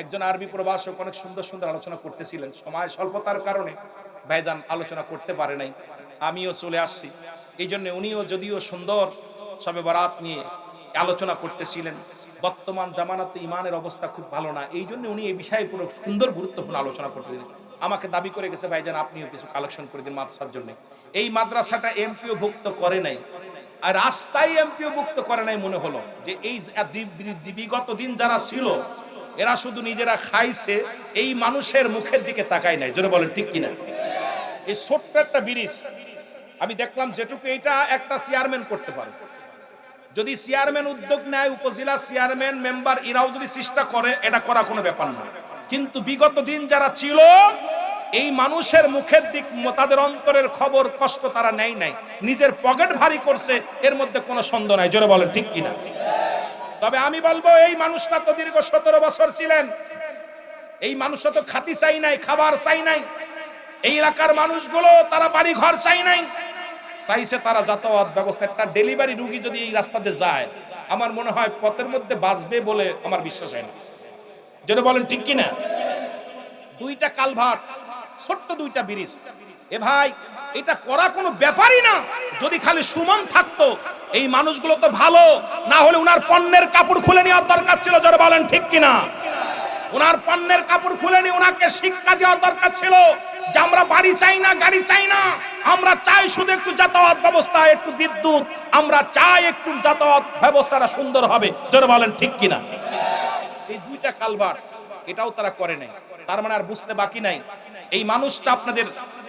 একজন আরবি প্রভাষক, অনেক সুন্দর সুন্দর আলোচনা করতেছিলেন। সময় স্বল্পতার কারণে ভাইজান আলোচনা করতে পারে নাই, আমিও চলে আসছি। এই জন্য উনিও যদিও সুন্দর শবে বরাত নিয়ে আলোচনা করতেছিলেন, বর্তমান জামানাতে ইমানের অবস্থা খুব ভালো না, এই জন্য উনি এই বিষয়ে পুরো সুন্দর গুরুত্বপূর্ণ আলোচনা করতেছিলেন। আমাকে দাবি করে গেছে, ভাইজান আপনিও কিছু কালেকশন করে দিন মাদ্রাসার জন্য। এই মাদ্রাসাটা এমপিও ভুক্ত করে নাই, আর রাস্তায় এমপিও ভুক্ত করে নাই। মনে হলো যে এই বিগত দিন যারা ছিল এরা শুধু নিজেরা খাইছে, এই মানুষের মুখের দিকে তাকায় নাই। জোরে বলেন ঠিক কিনা? এই ছোট্ট একটা ব্রিজ আমি দেখলাম যেটুকু এটা একটা চেয়ারম্যান করতে পারে, যদি চেয়ারম্যান উদ্যোগ নেয়, উপজেলা চেয়ারম্যান মেম্বার এরাও যদি চেষ্টা করে, এটা করা কোনো ব্যাপার না। কিন্তু বিগত দিন যারা ছিল এই মানুষের মুখের দিক, তাদের অন্তরের খবর কষ্ট তারা নেয় নাই, নিজের পকেট ভারী করছে, এর মধ্যে কোনো সন্দেহ নাই। জোরে বলেন ঠিক কিনা? তবে আমি বলবো এই মানুষটা তো দীর্ঘ 17 বছর ছিলেন, এই মানুষটা তো খাতি চাই নাই, খাবার চাই নাই, এই এলাকার মানুষগুলো তারা বাড়ি ঘর চাই নাই, চাইছে তারা যাতায়াত ব্যবস্থা। একটা ডেলিভারি রোগী যদি এই রাস্তাতে যায়, আমার মনে হয় পথের মধ্যে বাঁচবে বলে আমার বিশ্বাস হয় না। যেটা বলেন ঠিক কিনা? 2টা কালভার্ট, ছোট্ট 2টা ব্রিজ, এ ভাই এটা করা কোনো ব্যাপারই না। যদি খালি সুমন থাকতো, এই মানুষগুলো তো ভালো না হলে উনার পণ্যের কাপড় খুলে নেওয়ার দরকার ছিল। যারা বলেন ঠিক কিনা? উনার পণ্যের কাপড় খুলে নিয়ে উনাকে শিক্ষা দেওয়ার দরকার ছিল যে আমরা বাড়ি চাই না, গাড়ি চাই না, আমরা চাই শুধু একটু যাতায়াত ব্যবস্থা, একটু বিদ্যুৎ, আমরা চাই একটু যাতায়াত ব্যবস্থাটা সুন্দর হবে। যারা বলেন ঠিক কিনা? এই 2টা কালভার্ট এটাও তারা করে নাই। তার মানে আর বুঝতে বাকি নাই এই মানুষটা আপনাদের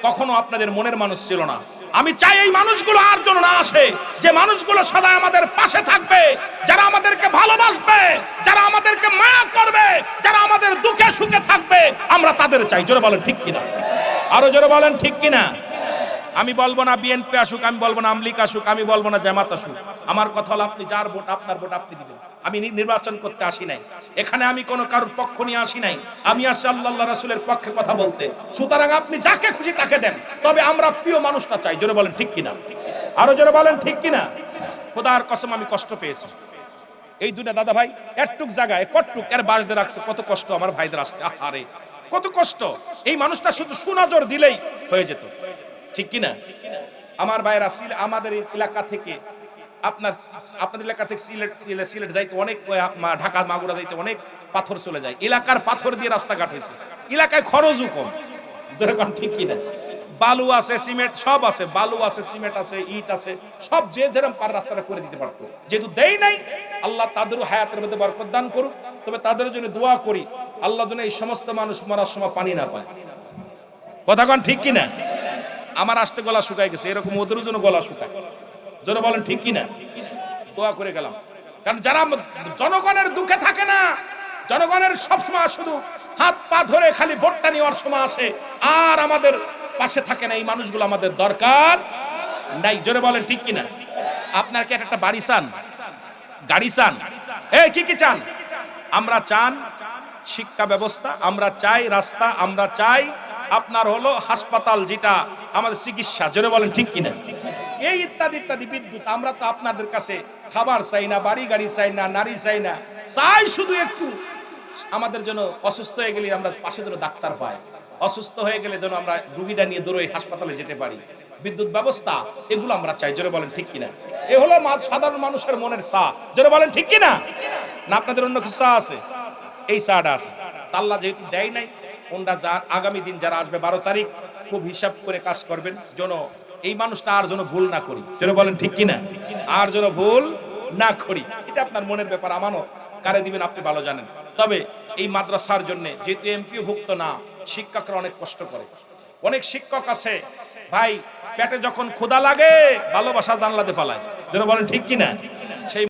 কখনো আপনাদের মনের মানুষ ছিল না। আমি চাই এই মানুষগুলো আর যেন না আসে, যে মানুষগুলো সদা আমাদের পাশে থাকবে, যারা আমাদেরকে ভালোবাসবে, যারা আমাদেরকে মায়া করবে, যারা আমাদের দুঃখে সুখে থাকবে, আমরা তাদের চাই। জোরে বলেন ঠিক কিনা? আরো জোরে বলেন ঠিক কিনা? আমি বলবো না বিএনপি আসুক, আমি বলবো না আমলিক আসুক, আমি বলবো না জামাত আসুক। আমার কথা হলো আপনি যার ভোট, আপনার ভোট আপনি দিবেন। আমি নির্বাচন করতে আসি নাই, এখানে আমি কোনো কারোর পক্ষ নিয়ে আসি নাই, আমি আসছি আল্লাহ রাসূলের পক্ষে কথা বলতে। সুতরাং আপনি যাকে খুশি তাকে দেন, তবে আমরা প্রিয় মানুষটা চাই। জোরে বলেন ঠিক কিনা? আরো জোরে বলেন ঠিক কিনা? খোদার কসম আমি কষ্ট পেয়েছি। এই 2টা দাদা ভাই একটুক জায়গায় কটটুক এর বাস দিয়ে রাখছে, কত কষ্ট আমার ভাইদের আসতে, আরে কত কষ্ট। এই মানুষটা শুধু সুনজর দিলেই হয়ে যেত, ঠিক কিনা? আমার ভাইয়েরা আমাদের এলাকা থেকে আপনাদের এলাকা থেকে সিলেট যাইতে অনেক, ঢাকা মাগুরা যাইতে অনেক পাথর চলে যায়, এলাকার পাথর দিয়ে রাস্তাঘাট হয়েছে, এলাকায় খরচও কম, যেরকম ঠিক কিনা। বালু আছে, সিমেন্ট সব আছে, বালু আছে, সিমেন্ট আছে, ইট আছে, সব যে যেরকম পার রাস্তাটা করে দিতে পারতো, যেহেতু দেয় নাই। আল্লাহ তাদেরও হায়াতের মধ্যে বরকত দান করুক। তবে তাদের জন্য দোয়া করি, আল্লাহ যেন এই সমস্ত মানুষ মরার সময় পানি না পায়। কথা কন ঠিক কিনা? আমার আসতে গলা শুকায় গেছে, এরকম ওদেরও যেন গলা শুকায়, যেন বলেন ঠিক কিনা। দোয়া করে গেলাম, কারণ যারা জনগণের দুঃখে থাকে না, জনগণের সবসময় শুধু হাত পা ধরে খালি ভোটটা নেওয়ার সময় আসে, আর আমাদের পাশে থাকে না, এই মানুষগুলো আমাদের দরকার নাই। জোরে বলেন ঠিক কিনা। আপনার কি একটা বাড়ি চান, গাড়ি চান, এই কি কি চান? আমরা চান শিক্ষা ব্যবস্থা, আমরা চাই রাস্তা, আমরা চাই আপনার হলো হাসপাতাল, যেটা আমাদের চিকিৎসা। জোরে বলেন ঠিক কিনা। এই ইত্যাদি ইত্যাদি, বিদ্যুৎ। আমরা তো আপনাদের কাছে খাবার চাই না, বাড়ি গাড়ি চাই না, নারী চাই না, চাই শুধু একটু আমাদের জন্য অসুস্থ হয়ে গেলে আমরা পাশে যেন ডাক্তার পাই, অসুস্থ হয়ে গেলে যেন আমরা রুগীটা নিয়ে দৌড়ে হাসপাতালে যেতে পারি, বিদ্যুৎ ব্যবস্থা, এগুলো আমরা চাই। জোরে বলেন ঠিক কিনা। এ হলো সাধারণ মানুষের মনের চা। জোরে বলেন ঠিক কিনা। না আপনাদের অন্য কিছু চা আছে? এই চাটা আছে। আল্লাহ যেহেতু দেয় নাই, ওনরা যা আগামী দিন যারা আসবে 12 তারিখ, খুব হিসাব করে কাজ করবেন, যেন এই মানুষটা আর যেন ভুল না করি। যেন বলেন ঠিক কিনা, আর যেন ভুল না করি। এটা আপনার মনের ব্যাপার, আমানত কারে দিবেন আপনি ভালো জানেন। তবে এই মাদ্রাসার জন্য যেহেতু এমপিও ভুক্ত না, শিক্ষকরা অনেক কষ্ট করে। অনেক শিক্ষক আছে ভাই, পেটে যখন ক্ষুধা লাগে ভালোবাসা জানলাতে ফালায়। যেন বলেন ঠিক কিনা।